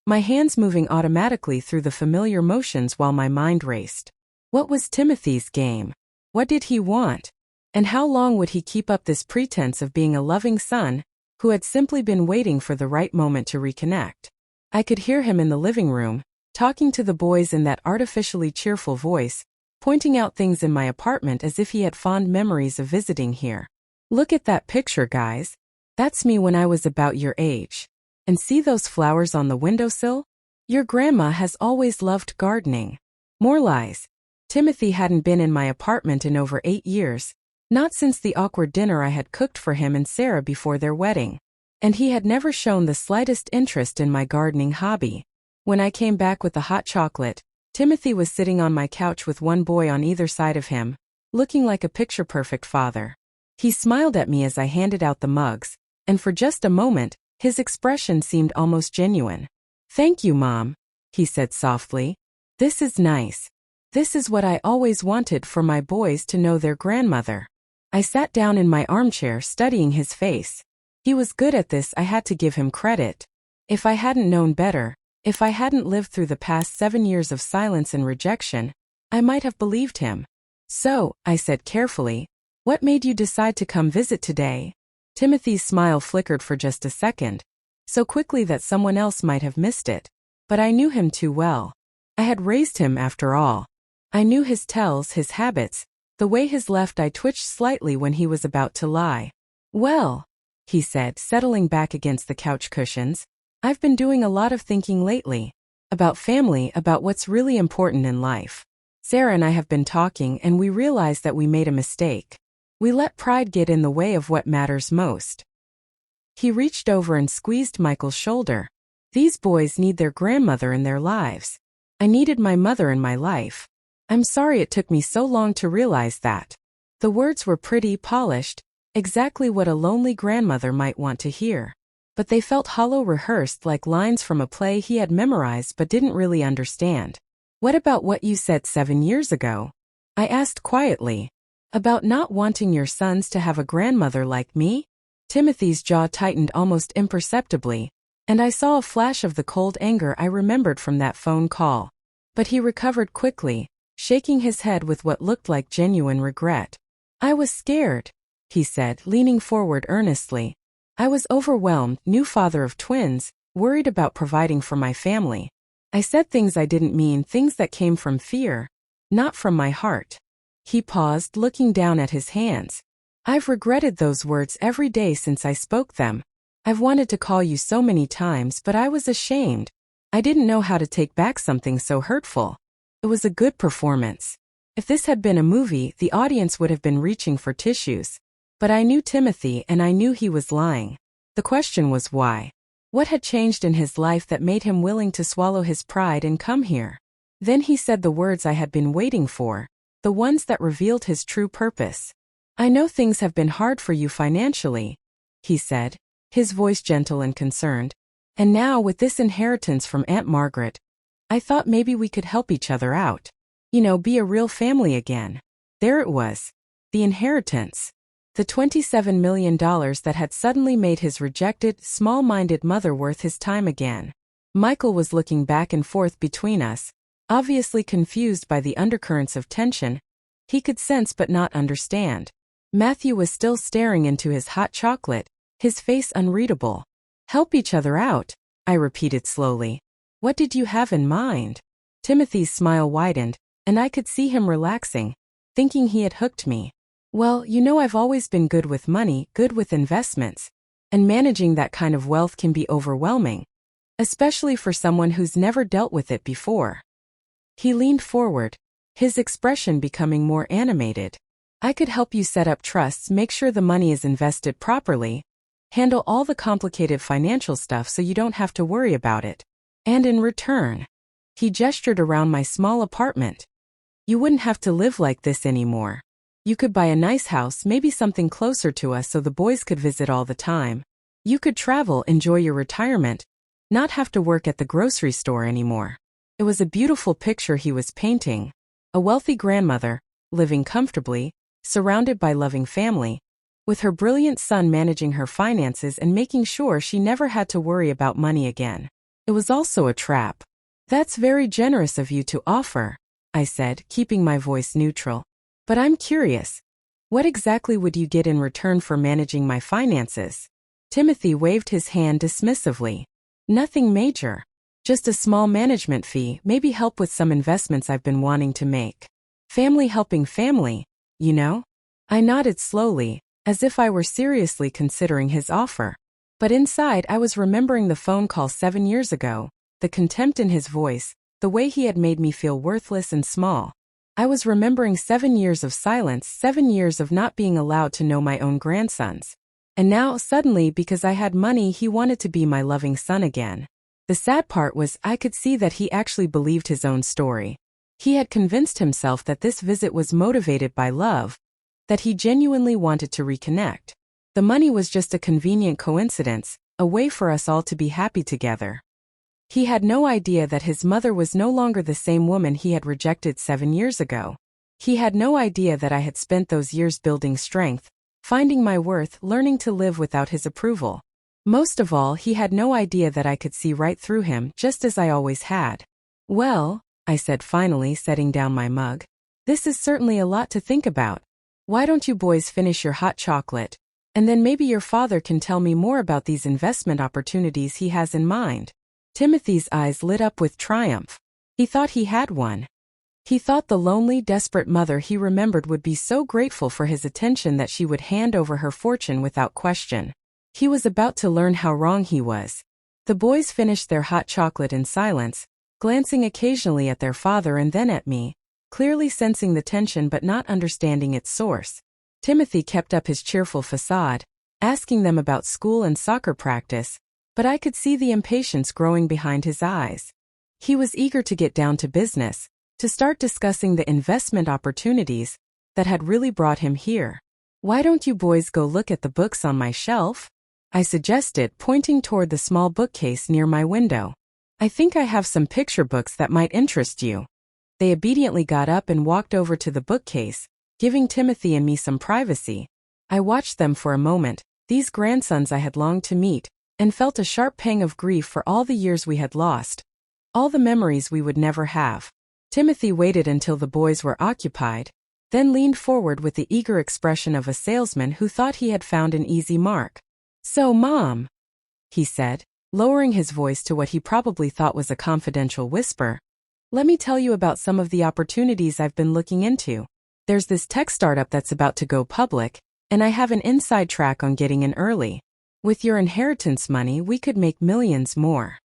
my hands moving automatically through the familiar motions while my mind raced. What was Timothy's game? What did he want? And how long would he keep up this pretense of being a loving son, who had simply been waiting for the right moment to reconnect? I could hear him in the living room, talking to the boys in that artificially cheerful voice, pointing out things in my apartment as if he had fond memories of visiting here. Look at that picture, guys. That's me when I was about your age. And see those flowers on the windowsill? Your grandma has always loved gardening. More lies. Timothy hadn't been in my apartment in over 8 years, not since the awkward dinner I had cooked for him and Sarah before their wedding. And he had never shown the slightest interest in my gardening hobby. When I came back with the hot chocolate, Timothy was sitting on my couch with one boy on either side of him, looking like a picture-perfect father. He smiled at me as I handed out the mugs, and for just a moment, his expression seemed almost genuine. Thank you, Mom, he said softly. This is nice. This is what I always wanted for my boys to know their grandmother. I sat down in my armchair studying his face. He was good at this, I had to give him credit. If I hadn't known better, if I hadn't lived through the past 7 years of silence and rejection, I might have believed him. So, I said carefully, what made you decide to come visit today? Timothy's smile flickered for just a second, so quickly that someone else might have missed it. But I knew him too well. I had raised him after all. I knew his tells, his habits, the way his left eye twitched slightly when he was about to lie. Well, he said, settling back against the couch cushions, I've been doing a lot of thinking lately. About family, about what's really important in life. Sarah and I have been talking and we realized that we made a mistake. We let pride get in the way of what matters most. He reached over and squeezed Michael's shoulder. These boys need their grandmother in their lives. I needed my mother in my life. I'm sorry it took me so long to realize that. The words were pretty, polished, exactly what a lonely grandmother might want to hear. But they felt hollow, rehearsed, like lines from a play he had memorized but didn't really understand. What about what you said 7 years ago? I asked quietly. About not wanting your sons to have a grandmother like me? Timothy's jaw tightened almost imperceptibly, and I saw a flash of the cold anger I remembered from that phone call. But he recovered quickly, shaking his head with what looked like genuine regret. I was scared, he said, leaning forward earnestly. I was overwhelmed, new father of twins, worried about providing for my family. I said things I didn't mean, things that came from fear, not from my heart. He paused, looking down at his hands. I've regretted those words every day since I spoke them. I've wanted to call you so many times, but I was ashamed. I didn't know how to take back something so hurtful. It was a good performance. If this had been a movie, the audience would have been reaching for tissues. But I knew Timothy and I knew he was lying. The question was why? What had changed in his life that made him willing to swallow his pride and come here? Then he said the words I had been waiting for, the ones that revealed his true purpose. I know things have been hard for you financially, he said, his voice gentle and concerned. And now with this inheritance from Aunt Margaret, I thought maybe we could help each other out. You know, be a real family again. There it was. The inheritance. The $27 million that had suddenly made his rejected, small-minded mother worth his time again. Michael was looking back and forth between us, obviously confused by the undercurrents of tension he could sense but not understand. Matthew was still staring into his hot chocolate, his face unreadable. Help each other out, I repeated slowly. What did you have in mind? Timothy's smile widened, and I could see him relaxing, thinking he had hooked me. Well, you know I've always been good with money, good with investments, and managing that kind of wealth can be overwhelming, especially for someone who's never dealt with it before. He leaned forward, his expression becoming more animated. I could help you set up trusts, make sure the money is invested properly, handle all the complicated financial stuff so you don't have to worry about it. And in return, he gestured around my small apartment. You wouldn't have to live like this anymore. You could buy a nice house, maybe something closer to us so the boys could visit all the time. You could travel, enjoy your retirement, not have to work at the grocery store anymore. It was a beautiful picture he was painting. A wealthy grandmother, living comfortably, surrounded by loving family, with her brilliant son managing her finances and making sure she never had to worry about money again. It was also a trap. That's very generous of you to offer, I said, keeping my voice neutral. But I'm curious. What exactly would you get in return for managing my finances? Timothy waved his hand dismissively. Nothing major. Just a small management fee, maybe help with some investments I've been wanting to make. Family helping family, you know? I nodded slowly, as if I were seriously considering his offer. But inside I was remembering the phone call 7 years ago, the contempt in his voice, the way he had made me feel worthless and small. I was remembering 7 years of silence, 7 years of not being allowed to know my own grandsons. And now, suddenly, because I had money, he wanted to be my loving son again. The sad part was I could see that he actually believed his own story. He had convinced himself that this visit was motivated by love, that he genuinely wanted to reconnect. The money was just a convenient coincidence, a way for us all to be happy together. He had no idea that his mother was no longer the same woman he had rejected 7 years ago. He had no idea that I had spent those years building strength, finding my worth, learning to live without his approval. Most of all, he had no idea that I could see right through him, just as I always had. Well, I said finally, setting down my mug, this is certainly a lot to think about. Why don't you boys finish your hot chocolate, and then maybe your father can tell me more about these investment opportunities he has in mind. Timothy's eyes lit up with triumph. He thought he had one. He thought the lonely, desperate mother he remembered would be so grateful for his attention that she would hand over her fortune without question. He was about to learn how wrong he was. The boys finished their hot chocolate in silence, glancing occasionally at their father and then at me, clearly sensing the tension but not understanding its source. Timothy kept up his cheerful facade, asking them about school and soccer practice, but I could see the impatience growing behind his eyes. He was eager to get down to business, to start discussing the investment opportunities that had really brought him here. "Why don't you boys go look at the books on my shelf?" I suggested, pointing toward the small bookcase near my window. "I think I have some picture books that might interest you." They obediently got up and walked over to the bookcase, giving Timothy and me some privacy. I watched them for a moment, these grandsons I had longed to meet, and felt a sharp pang of grief for all the years we had lost, all the memories we would never have. Timothy waited until the boys were occupied, then leaned forward with the eager expression of a salesman who thought he had found an easy mark. "So, Mom," he said, lowering his voice to what he probably thought was a confidential whisper, "let me tell you about some of the opportunities I've been looking into. There's this tech startup that's about to go public, and I have an inside track on getting in early. With your inheritance money, we could make millions more."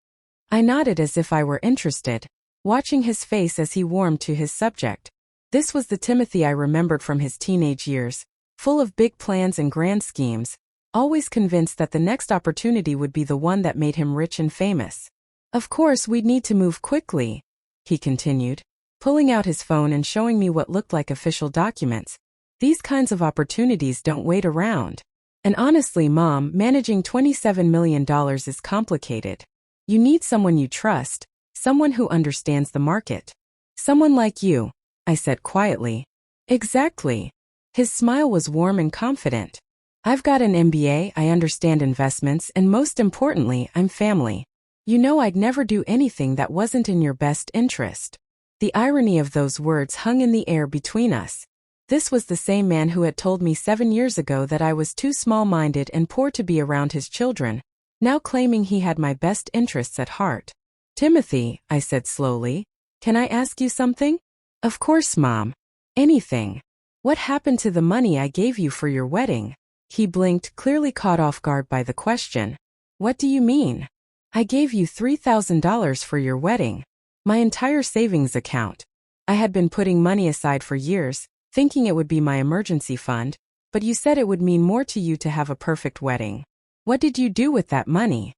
I nodded as if I were interested, watching his face as he warmed to his subject. This was the Timothy I remembered from his teenage years, full of big plans and grand schemes, always convinced that the next opportunity would be the one that made him rich and famous. "Of course, we'd need to move quickly," he continued, pulling out his phone and showing me what looked like official documents. "These kinds of opportunities don't wait around. And honestly, Mom, managing $27 million is complicated. You need someone you trust, someone who understands the market. Someone like you," I said quietly. "Exactly." His smile was warm and confident. "I've got an MBA, I understand investments, and most importantly, I'm family. You know I'd never do anything that wasn't in your best interest." The irony of those words hung in the air between us. This was the same man who had told me 7 years ago that I was too small-minded and poor to be around his children, now claiming he had my best interests at heart. "Timothy," I said slowly, "can I ask you something?" "Of course, Mom. Anything. What happened to the money I gave you for your wedding?" He blinked, clearly caught off guard by the question. "What do you mean?" "I gave you $3,000 for your wedding. My entire savings account. I had been putting money aside for years, thinking it would be my emergency fund, but you said it would mean more to you to have a perfect wedding. What did you do with that money?"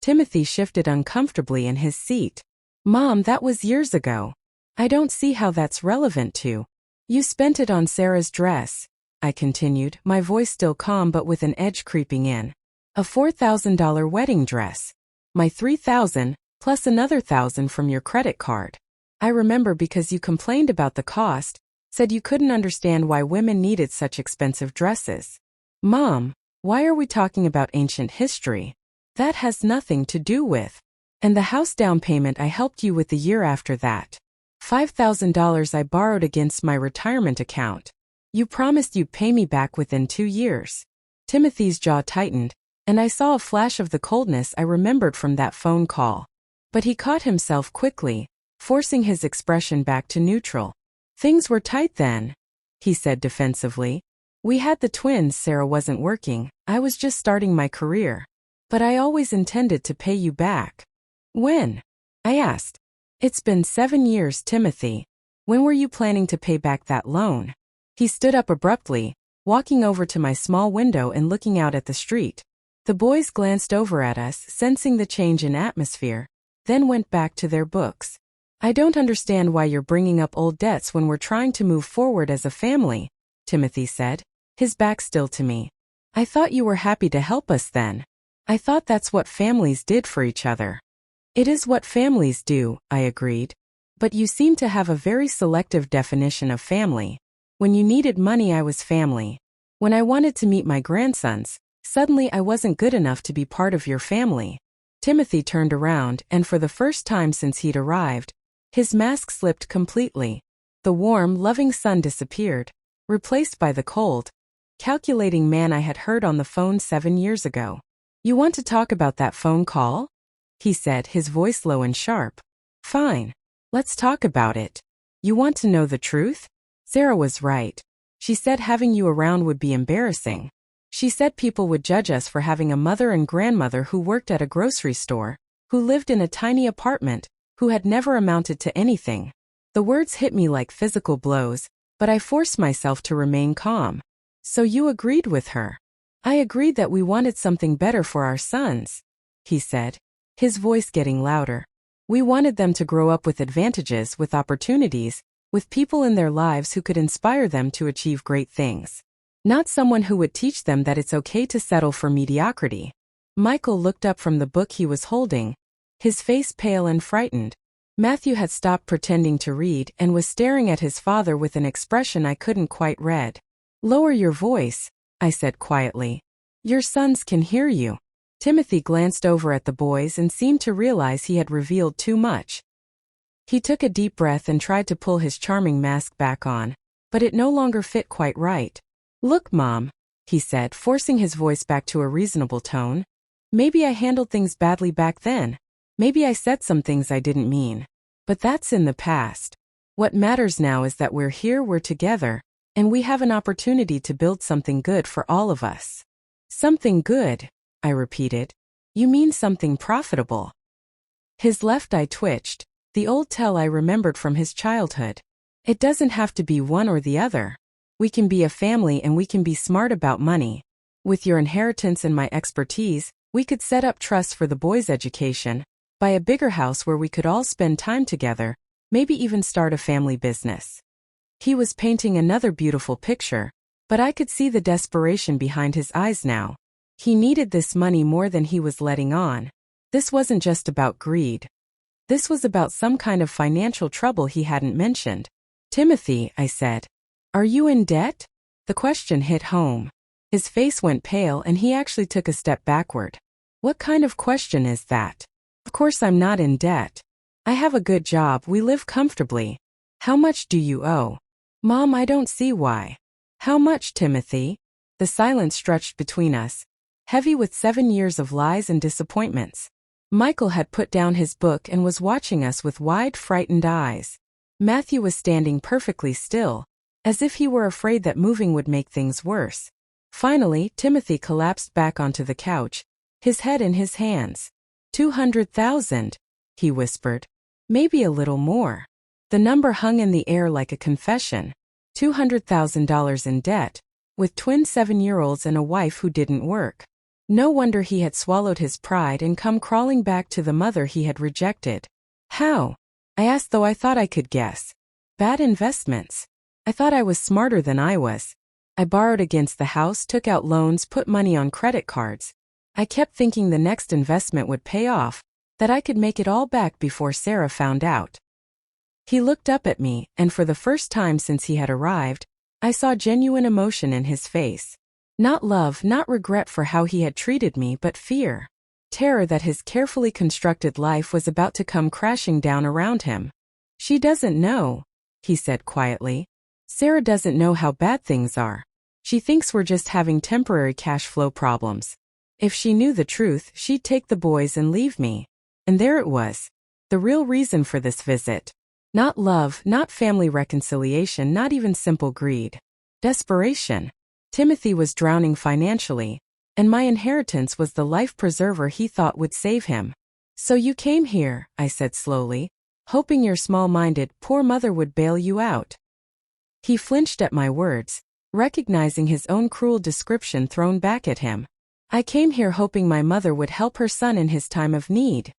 Timothy shifted uncomfortably in his seat. "Mom, that was years ago. I don't see how that's relevant to." "You spent it on Sarah's dress," I continued, my voice still calm but with an edge creeping in. "A $4,000 wedding dress. My $3,000, plus another $1,000 from your credit card. I remember because you complained about the cost, said you couldn't understand why women needed such expensive dresses." "Mom, why are we talking about ancient history? That has nothing to do with." "And the house down payment I helped you with the year after that. $5,000 I borrowed against my retirement account. You promised you'd pay me back within 2 years. Timothy's jaw tightened, and I saw a flash of the coldness I remembered from that phone call. But he caught himself quickly, forcing his expression back to neutral. "Things were tight then," he said defensively. "We had the twins, Sarah wasn't working, I was just starting my career. But I always intended to pay you back." "When?" I asked. "It's been 7 years, Timothy. When were you planning to pay back that loan?" He stood up abruptly, walking over to my small window and looking out at the street. The boys glanced over at us, sensing the change in atmosphere, then went back to their books. "I don't understand why you're bringing up old debts when we're trying to move forward as a family," Timothy said, his back still to me. "I thought you were happy to help us then. I thought that's what families did for each other." "It is what families do," I agreed. "But you seem to have a very selective definition of family. When you needed money, I was family. When I wanted to meet my grandsons, suddenly I wasn't good enough to be part of your family." Timothy turned around, and for the first time since he'd arrived, his mask slipped completely. The warm, loving sun disappeared, replaced by the cold, calculating man I had heard on the phone 7 years ago. "You want to talk about that phone call?" he said, his voice low and sharp. "Fine. Let's talk about it. You want to know the truth? Sarah was right. She said having you around would be embarrassing. She said people would judge us for having a mother and grandmother who worked at a grocery store, who lived in a tiny apartment, who had never amounted to anything." The words hit me like physical blows, but I forced myself to remain calm. "So you agreed with her?" "I agreed that we wanted something better for our sons," he said, his voice getting louder. We wanted them to grow up with advantages, with opportunities, with people in their lives who could inspire them to achieve great things. Not someone who would teach them that it's okay to settle for mediocrity. Michael looked up from the book he was holding, his face pale and frightened. Matthew had stopped pretending to read and was staring at his father with an expression I couldn't quite read. "Lower your voice," I said quietly. "Your sons can hear you." Timothy glanced over at the boys and seemed to realize he had revealed too much. He took a deep breath and tried to pull his charming mask back on, but it no longer fit quite right. "Look, Mom," he said, forcing his voice back to a reasonable tone. "Maybe I handled things badly back then. Maybe I said some things I didn't mean. But that's in the past. What matters now is that we're here, we're together, and we have an opportunity to build something good for all of us." "Something good," I repeated. "You mean something profitable?" His left eye twitched, the old tell I remembered from his childhood. "It doesn't have to be one or the other. We can be a family and we can be smart about money. With your inheritance and my expertise, we could set up trusts for the boys' education, buy a bigger house where we could all spend time together, maybe even start a family business." He was painting another beautiful picture, but I could see the desperation behind his eyes now. He needed this money more than he was letting on. This wasn't just about greed. This was about some kind of financial trouble he hadn't mentioned. "Timothy," I said, "are you in debt?" The question hit home. His face went pale and he actually took a step backward. "What kind of question is that? Of course I'm not in debt. I have a good job, we live comfortably. How much do you owe?" "Mom, I don't see why." "How much, Timothy?" The silence stretched between us, heavy with 7 years of lies and disappointments. Michael had put down his book and was watching us with wide, frightened eyes. Matthew was standing perfectly still, as if he were afraid that moving would make things worse. Finally, Timothy collapsed back onto the couch, his head in his hands. 200,000, he whispered. "Maybe a little more." The number hung in the air like a confession. $200,000 in debt, with twin 7-year-olds and a wife who didn't work. No wonder he had swallowed his pride and come crawling back to the mother he had rejected. "How?" I asked, though I thought I could guess. "Bad investments. I thought I was smarter than I was. I borrowed against the house, took out loans, put money on credit cards. I kept thinking the next investment would pay off, that I could make it all back before Sarah found out." He looked up at me, and for the first time since he had arrived, I saw genuine emotion in his face. Not love, not regret for how he had treated me, but fear. Terror that his carefully constructed life was about to come crashing down around him. "She doesn't know," he said quietly. "Sarah doesn't know how bad things are. She thinks we're just having temporary cash flow problems. If she knew the truth, she'd take the boys and leave me." And there it was. The real reason for this visit. Not love, not family reconciliation, not even simple greed. Desperation. Timothy was drowning financially, and my inheritance was the life preserver he thought would save him. "So you came here," I said slowly, "hoping your small-minded, poor mother would bail you out." He flinched at my words, recognizing his own cruel description thrown back at him. "I came here hoping my mother would help her son in his time of need,"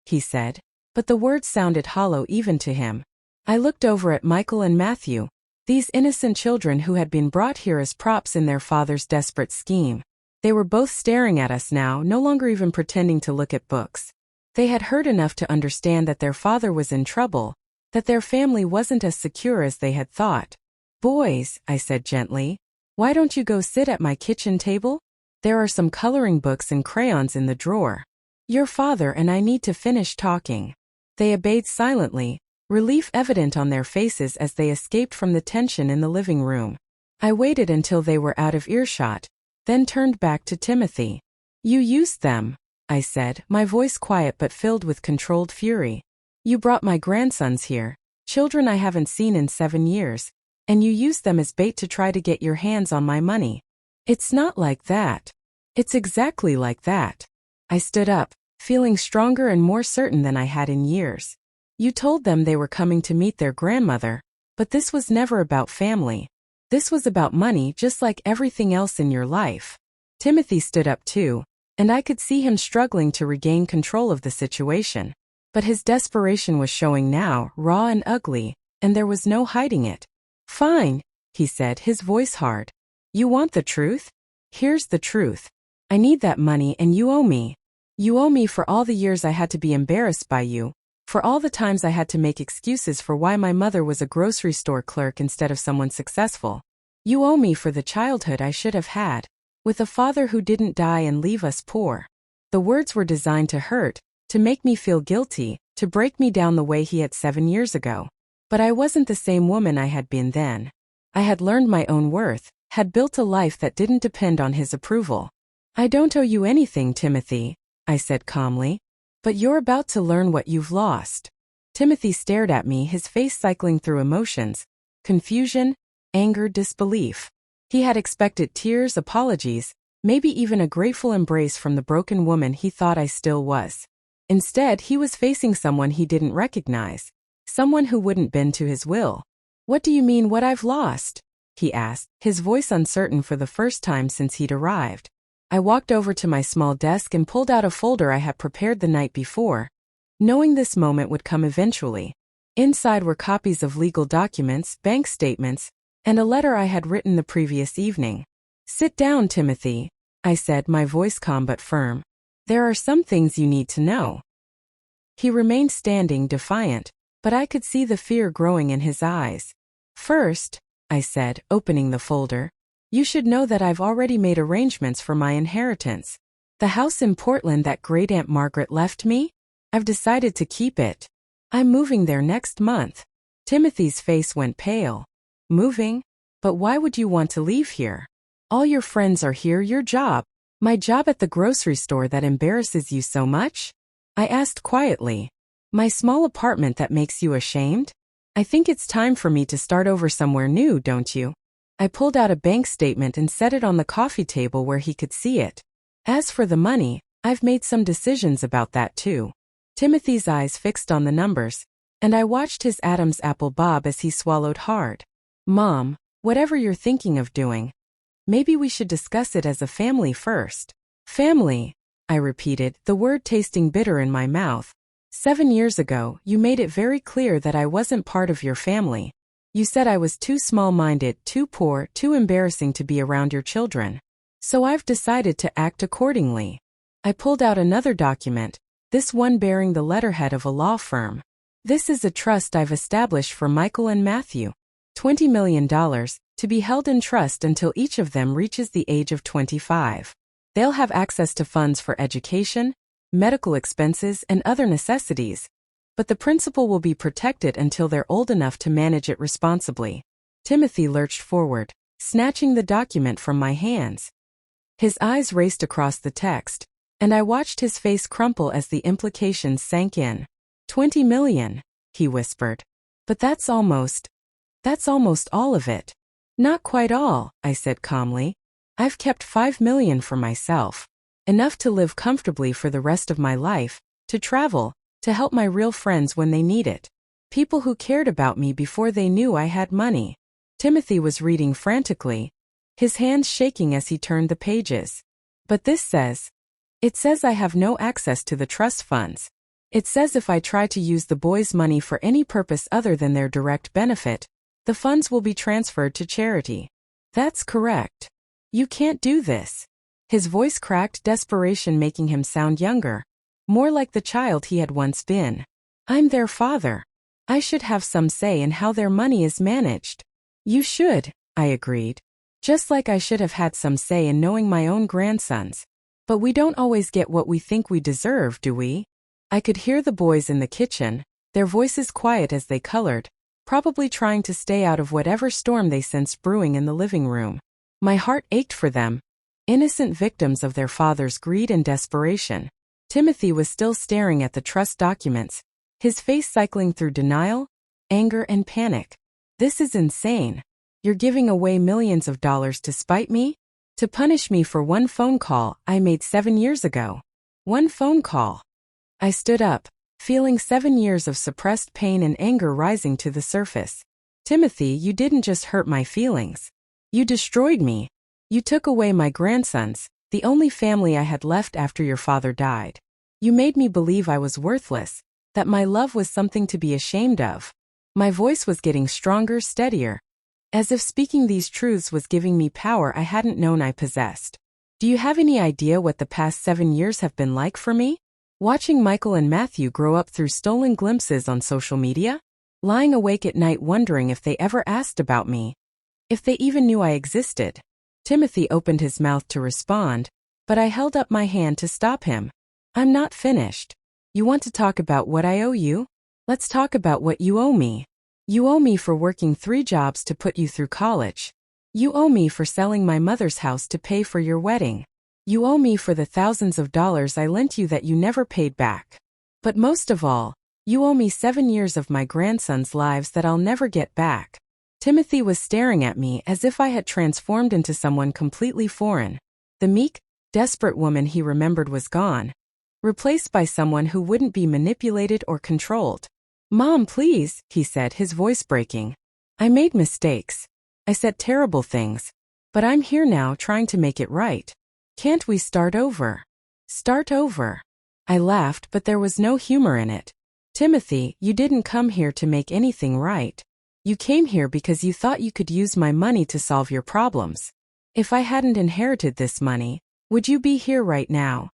he said, but the words sounded hollow even to him. I looked over at Michael and Matthew, these innocent children who had been brought here as props in their father's desperate scheme. They were both staring at us now, no longer even pretending to look at books. They had heard enough to understand that their father was in trouble, that their family wasn't as secure as they had thought. "Boys," I said gently, "why don't you go sit at my kitchen table? There are some coloring books and crayons in the drawer. Your father and I need to finish talking." They obeyed silently, relief evident on their faces as they escaped from the tension in the living room. I waited until they were out of earshot, then turned back to Timothy. "You used them," I said, my voice quiet but filled with controlled fury. "You brought my grandsons here, children I haven't seen in 7 years, and you used them as bait to try to get your hands on my money. It's not like that." "It's exactly like that." I stood up, feeling stronger and more certain than I had in years. "You told them they were coming to meet their grandmother, but this was never about family. This was about money, just like everything else in your life." Timothy stood up too, and I could see him struggling to regain control of the situation. But his desperation was showing now, raw and ugly, and there was no hiding it. Fine, he said, his voice hard. You want the truth? Here's the truth. I need that money and you owe me. You owe me for all the years I had to be embarrassed by you, for all the times I had to make excuses for why my mother was a grocery store clerk instead of someone successful. You owe me for the childhood I should have had, with a father who didn't die and leave us poor. The words were designed to hurt, to make me feel guilty, to break me down the way he had 7 years ago. But I wasn't the same woman I had been then. I had learned my own worth, had built a life that didn't depend on his approval. I don't owe you anything, Timothy, I said calmly. But you're about to learn what you've lost. Timothy stared at me, his face cycling through emotions: confusion, anger, disbelief. He had expected tears, apologies, maybe even a grateful embrace from the broken woman he thought I still was. Instead, he was facing someone he didn't recognize, someone who wouldn't bend to his will. What do you mean, what I've lost? He asked, his voice uncertain for the first time since he'd arrived. I walked over to my small desk and pulled out a folder I had prepared the night before, knowing this moment would come eventually. Inside were copies of legal documents, bank statements, and a letter I had written the previous evening. Sit down, Timothy, I said, my voice calm but firm. There are some things you need to know. He remained standing, defiant, but I could see the fear growing in his eyes. First, I said, opening the folder, you should know that I've already made arrangements for my inheritance. The house in Portland that Great-Aunt Margaret left me? I've decided to keep it. I'm moving there next month. Timothy's face went pale. Moving? But why would you want to leave here? All your friends are here, your job. My job at the grocery store that embarrasses you so much? I asked quietly. My small apartment that makes you ashamed? I think it's time for me to start over somewhere new, don't you? I pulled out a bank statement and set it on the coffee table where he could see it. As for the money, I've made some decisions about that too. Timothy's eyes fixed on the numbers, and I watched his Adam's apple bob as he swallowed hard. Mom, whatever you're thinking of doing, maybe we should discuss it as a family first. Family, I repeated, the word tasting bitter in my mouth. 7 years ago, you made it very clear that I wasn't part of your family. You said I was too small-minded, too poor, too embarrassing to be around your children. So I've decided to act accordingly. I pulled out another document, this one bearing the letterhead of a law firm. This is a trust I've established for Michael and Matthew. $20 million, to be held in trust until each of them reaches the age of 25. They'll have access to funds for education, medical expenses, and other necessities. But the principal will be protected until they're old enough to manage it responsibly. Timothy lurched forward, snatching the document from my hands. His eyes raced across the text, and I watched his face crumple as the implications sank in. 20 million, he whispered. But that's almost all of it. Not quite all, I said calmly. I've kept 5 million for myself. Enough to live comfortably for the rest of my life, to travel, to help my real friends when they need it. People who cared about me before they knew I had money. Timothy was reading frantically, his hands shaking as he turned the pages. But this says, it says I have no access to the trust funds. It says if I try to use the boys' money for any purpose other than their direct benefit, the funds will be transferred to charity. That's correct. You can't do this. His voice cracked, desperation making him sound younger, more like the child he had once been. I'm their father. I should have some say in how their money is managed. You should, I agreed. Just like I should have had some say in knowing my own grandsons. But we don't always get what we think we deserve, do we? I could hear the boys in the kitchen, their voices quiet as they colored, probably trying to stay out of whatever storm they sensed brewing in the living room. My heart ached for them, innocent victims of their father's greed and desperation. Timothy was still staring at the trust documents, his face cycling through denial, anger, and panic. This is insane. You're giving away millions of dollars to spite me? To punish me for one phone call I made 7 years ago. One phone call. I stood up, feeling 7 years of suppressed pain and anger rising to the surface. Timothy, you didn't just hurt my feelings. You destroyed me. You took away my grandsons, the only family I had left after your father died. You made me believe I was worthless, that my love was something to be ashamed of. My voice was getting stronger, steadier, as if speaking these truths was giving me power I hadn't known I possessed. Do you have any idea what the past 7 years have been like for me? Watching Michael and Matthew grow up through stolen glimpses on social media? Lying awake at night wondering if they ever asked about me, if they even knew I existed. Timothy opened his mouth to respond, but I held up my hand to stop him. I'm not finished. You want to talk about what I owe you? Let's talk about what you owe me. You owe me for working 3 jobs to put you through college. You owe me for selling my mother's house to pay for your wedding. You owe me for the thousands of dollars I lent you that you never paid back. But most of all, you owe me 7 years of my grandsons' lives that I'll never get back. Timothy was staring at me as if I had transformed into someone completely foreign. The meek, desperate woman he remembered was gone, replaced by someone who wouldn't be manipulated or controlled. Mom, please, he said, his voice breaking. I made mistakes. I said terrible things. But I'm here now trying to make it right. Can't we start over? Start over. I laughed, but there was no humor in it. Timothy, you didn't come here to make anything right. You came here because you thought you could use my money to solve your problems. If I hadn't inherited this money, would you be here right now?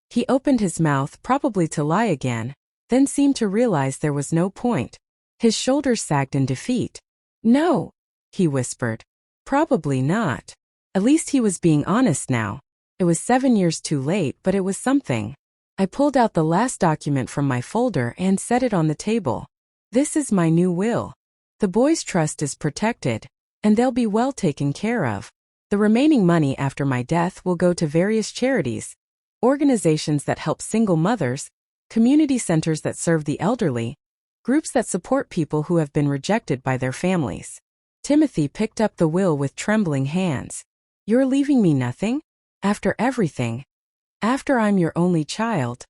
He opened his mouth, probably to lie again, then seemed to realize there was no point. His shoulders sagged in defeat. No, he whispered. Probably not. At least he was being honest now. It was 7 years too late, but it was something. I pulled out the last document from my folder and set it on the table. This is my new will. The boys' trust is protected, and they'll be well taken care of. The remaining money after my death will go to various charities, organizations that help single mothers, community centers that serve the elderly, groups that support people who have been rejected by their families. Timothy picked up the will with trembling hands. You're leaving me nothing? After everything? After I'm your only child?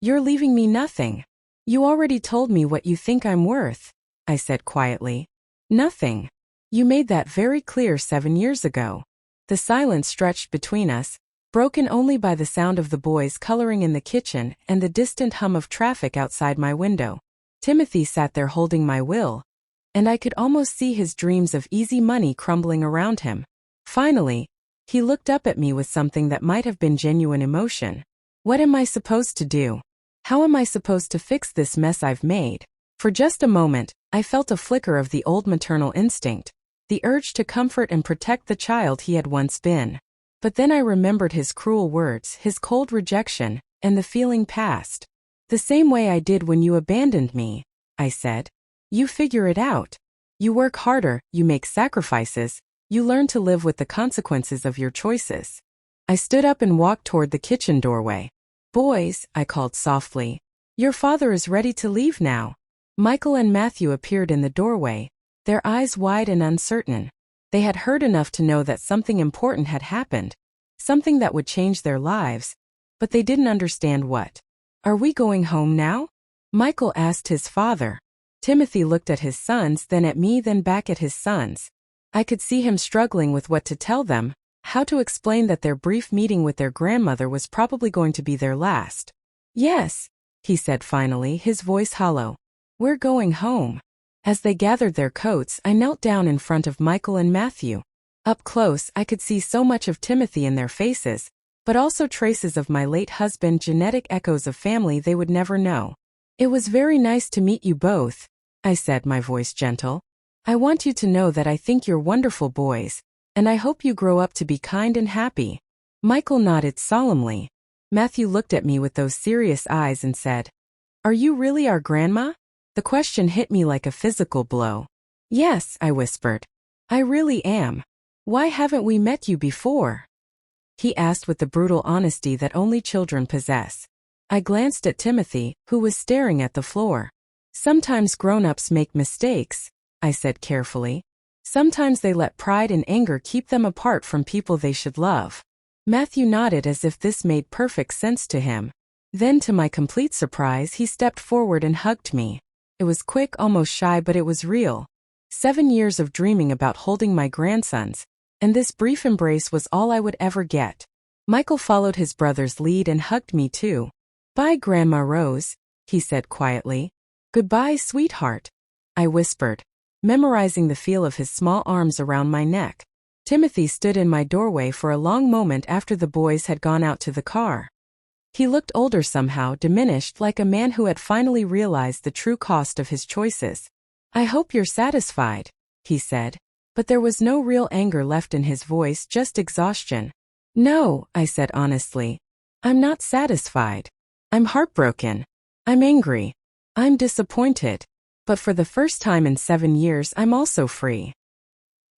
You're leaving me nothing. You already told me what you think I'm worth, I said quietly. Nothing. You made that very clear 7 years ago. The silence stretched between us, broken only by the sound of the boys coloring in the kitchen and the distant hum of traffic outside my window. Timothy sat there holding my will, and I could almost see his dreams of easy money crumbling around him. Finally, he looked up at me with something that might have been genuine emotion. What am I supposed to do? How am I supposed to fix this mess I've made? For just a moment, I felt a flicker of the old maternal instinct, the urge to comfort and protect the child he had once been. But then I remembered his cruel words, his cold rejection, and the feeling passed. The same way I did when you abandoned me, I said. You figure it out. You work harder, you make sacrifices, you learn to live with the consequences of your choices. I stood up and walked toward the kitchen doorway. Boys, I called softly. Your father is ready to leave now. Michael and Matthew appeared in the doorway, their eyes wide and uncertain. They had heard enough to know that something important had happened, something that would change their lives, but they didn't understand what. Are we going home now? Michael asked his father. Timothy looked at his sons, then at me, then back at his sons. I could see him struggling with what to tell them, how to explain that their brief meeting with their grandmother was probably going to be their last. Yes, he said finally, his voice hollow. We're going home. As they gathered their coats, I knelt down in front of Michael and Matthew. Up close, I could see so much of Timothy in their faces, but also traces of my late husband, genetic echoes of family they would never know. It was very nice to meet you both, I said, my voice gentle. I want you to know that I think you're wonderful boys, and I hope you grow up to be kind and happy. Michael nodded solemnly. Matthew looked at me with those serious eyes and said, Are you really our grandma? The question hit me like a physical blow. Yes, I whispered. I really am. Why haven't we met you before? He asked with the brutal honesty that only children possess. I glanced at Timothy, who was staring at the floor. Sometimes grown-ups make mistakes, I said carefully. Sometimes they let pride and anger keep them apart from people they should love. Matthew nodded as if this made perfect sense to him. Then, to my complete surprise, he stepped forward and hugged me. It was quick, almost shy, but it was real. 7 years of dreaming about holding my grandsons, and this brief embrace was all I would ever get. Michael followed his brother's lead and hugged me too. Bye, Grandma Rose, he said quietly. Goodbye, sweetheart, I whispered, memorizing the feel of his small arms around my neck. Timothy stood in my doorway for a long moment after the boys had gone out to the car. He looked older somehow, diminished, like a man who had finally realized the true cost of his choices. I hope you're satisfied, he said, but there was no real anger left in his voice, just exhaustion. No, I said honestly. I'm not satisfied. I'm heartbroken. I'm angry. I'm disappointed. But for the first time in 7 years, I'm also free.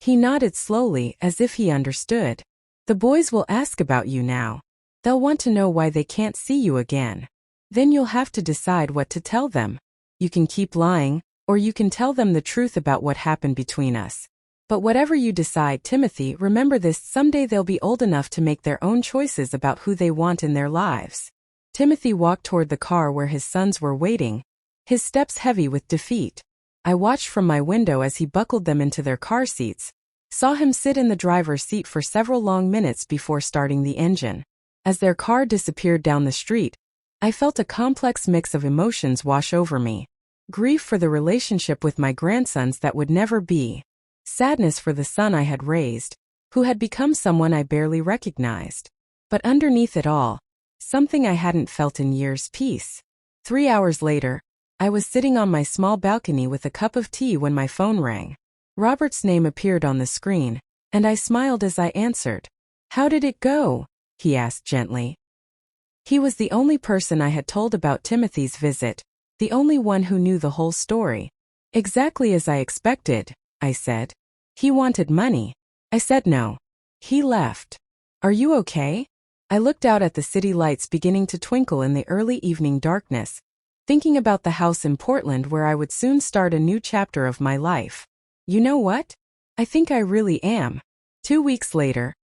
He nodded slowly, as if he understood. The boys will ask about you now. They'll want to know why they can't see you again. Then you'll have to decide what to tell them. You can keep lying, or you can tell them the truth about what happened between us. But whatever you decide, Timothy, remember this: someday they'll be old enough to make their own choices about who they want in their lives. Timothy walked toward the car where his sons were waiting, his steps heavy with defeat. I watched from my window as he buckled them into their car seats, saw him sit in the driver's seat for several long minutes before starting the engine. As their car disappeared down the street, I felt a complex mix of emotions wash over me. Grief for the relationship with my grandsons that would never be. Sadness for the son I had raised, who had become someone I barely recognized. But underneath it all, something I hadn't felt in years: peace. 3 hours later, I was sitting on my small balcony with a cup of tea when my phone rang. Robert's name appeared on the screen, and I smiled as I answered. How did it go? He asked gently. He was the only person I had told about Timothy's visit, the only one who knew the whole story. Exactly as I expected, I said. He wanted money. I said no. He left. Are you okay? I looked out at the city lights beginning to twinkle in the early evening darkness, thinking about the house in Portland where I would soon start a new chapter of my life. You know what? I think I really am. 2 weeks later,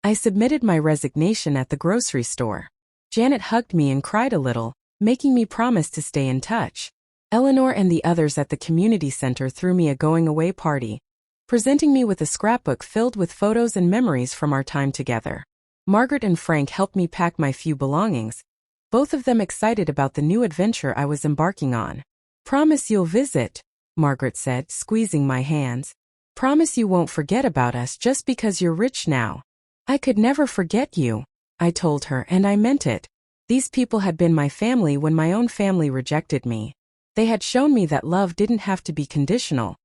I submitted my resignation at the grocery store. Janet hugged me and cried a little, making me promise to stay in touch. Eleanor and the others at the community center threw me a going-away party, presenting me with a scrapbook filled with photos and memories from our time together. Margaret and Frank helped me pack my few belongings, both of them excited about the new adventure I was embarking on. Promise you'll visit, Margaret said, squeezing my hands. Promise you won't forget about us just because you're rich now. I could never forget you, I told her, and I meant it. These people had been my family when my own family rejected me. They had shown me that love didn't have to be conditional,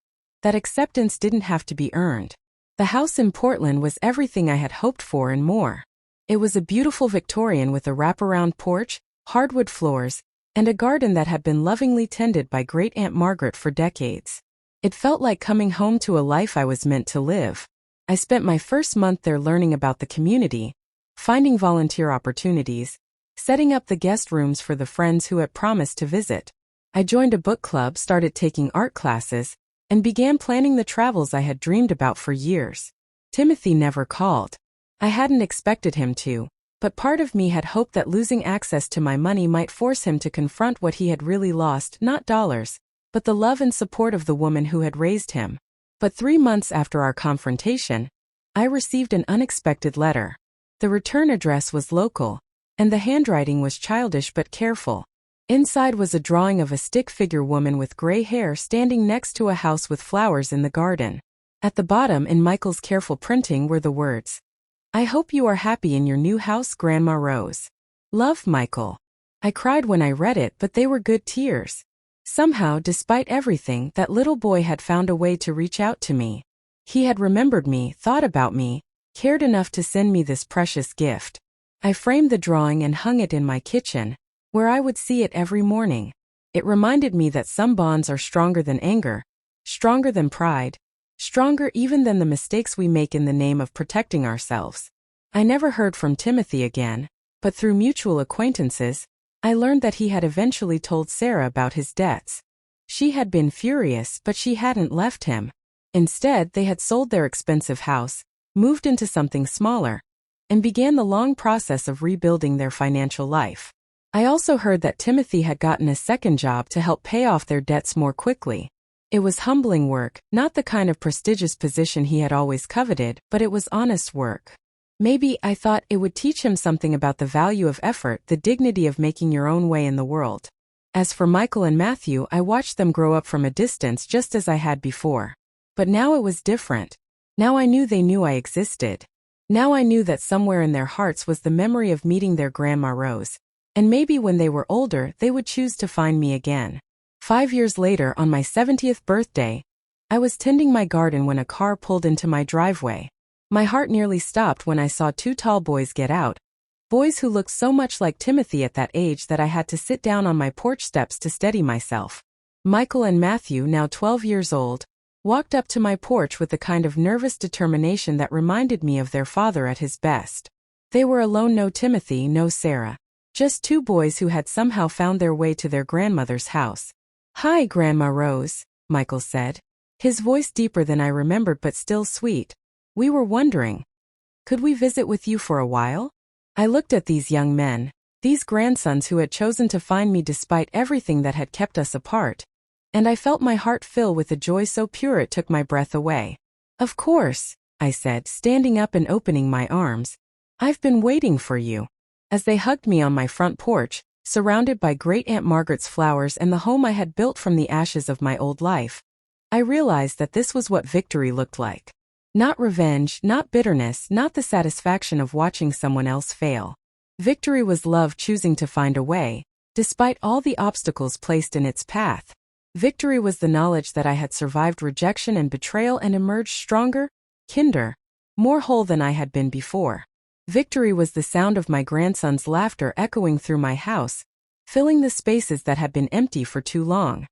that acceptance didn't have to be earned. The house in Portland was everything I had hoped for and more. It was a beautiful Victorian with a wraparound porch, hardwood floors, and a garden that had been lovingly tended by Great-Aunt Margaret for decades. It felt like coming home to a life I was meant to live. I spent my first month there learning about the community, finding volunteer opportunities, setting up the guest rooms for the friends who had promised to visit. I joined a book club, started taking art classes, and began planning the travels I had dreamed about for years. Timothy never called. I hadn't expected him to, but part of me had hoped that losing access to my money might force him to confront what he had really lost: not dollars, but the love and support of the woman who had raised him. But 3 months after our confrontation, I received an unexpected letter. The return address was local, and the handwriting was childish but careful. Inside was a drawing of a stick figure woman with gray hair standing next to a house with flowers in the garden. At the bottom, in Michael's careful printing, were the words, "I hope you are happy in your new house, Grandma Rose. Love, Michael." I cried when I read it, but they were good tears. Somehow, despite everything, that little boy had found a way to reach out to me. He had remembered me, thought about me, cared enough to send me this precious gift. I framed the drawing and hung it in my kitchen, where I would see it every morning. It reminded me that some bonds are stronger than anger, stronger than pride, stronger even than the mistakes we make in the name of protecting ourselves. I never heard from Timothy again, but through mutual acquaintances, I learned that he had eventually told Sarah about his debts. She had been furious, but she hadn't left him. Instead, they had sold their expensive house, moved into something smaller, and began the long process of rebuilding their financial life. I also heard that Timothy had gotten a second job to help pay off their debts more quickly. It was humbling work, not the kind of prestigious position he had always coveted, but it was honest work. Maybe, I thought, it would teach him something about the value of effort, the dignity of making your own way in the world. As for Michael and Matthew, I watched them grow up from a distance just as I had before. But now it was different. Now I knew they knew I existed. Now I knew that somewhere in their hearts was the memory of meeting their Grandma Rose. And maybe when they were older, they would choose to find me again. 5 years later, on my 70th birthday, I was tending my garden when a car pulled into my driveway. My heart nearly stopped when I saw two tall boys get out. Boys who looked so much like Timothy at that age that I had to sit down on my porch steps to steady myself. Michael and Matthew, now 12 years old, walked up to my porch with the kind of nervous determination that reminded me of their father at his best. They were alone, no Timothy, no Sarah. Just two boys who had somehow found their way to their grandmother's house. "Hi, Grandma Rose," Michael said, his voice deeper than I remembered but still sweet. "We were wondering, could we visit with you for a while?" I looked at these young men, these grandsons who had chosen to find me despite everything that had kept us apart, and I felt my heart fill with a joy so pure it took my breath away. "Of course," I said, standing up and opening my arms. "I've been waiting for you." As they hugged me on my front porch, surrounded by Great Aunt Margaret's flowers and the home I had built from the ashes of my old life, I realized that this was what victory looked like. Not revenge, not bitterness, not the satisfaction of watching someone else fail. Victory was love choosing to find a way, despite all the obstacles placed in its path. Victory was the knowledge that I had survived rejection and betrayal and emerged stronger, kinder, more whole than I had been before. Victory was the sound of my grandson's laughter echoing through my house, filling the spaces that had been empty for too long.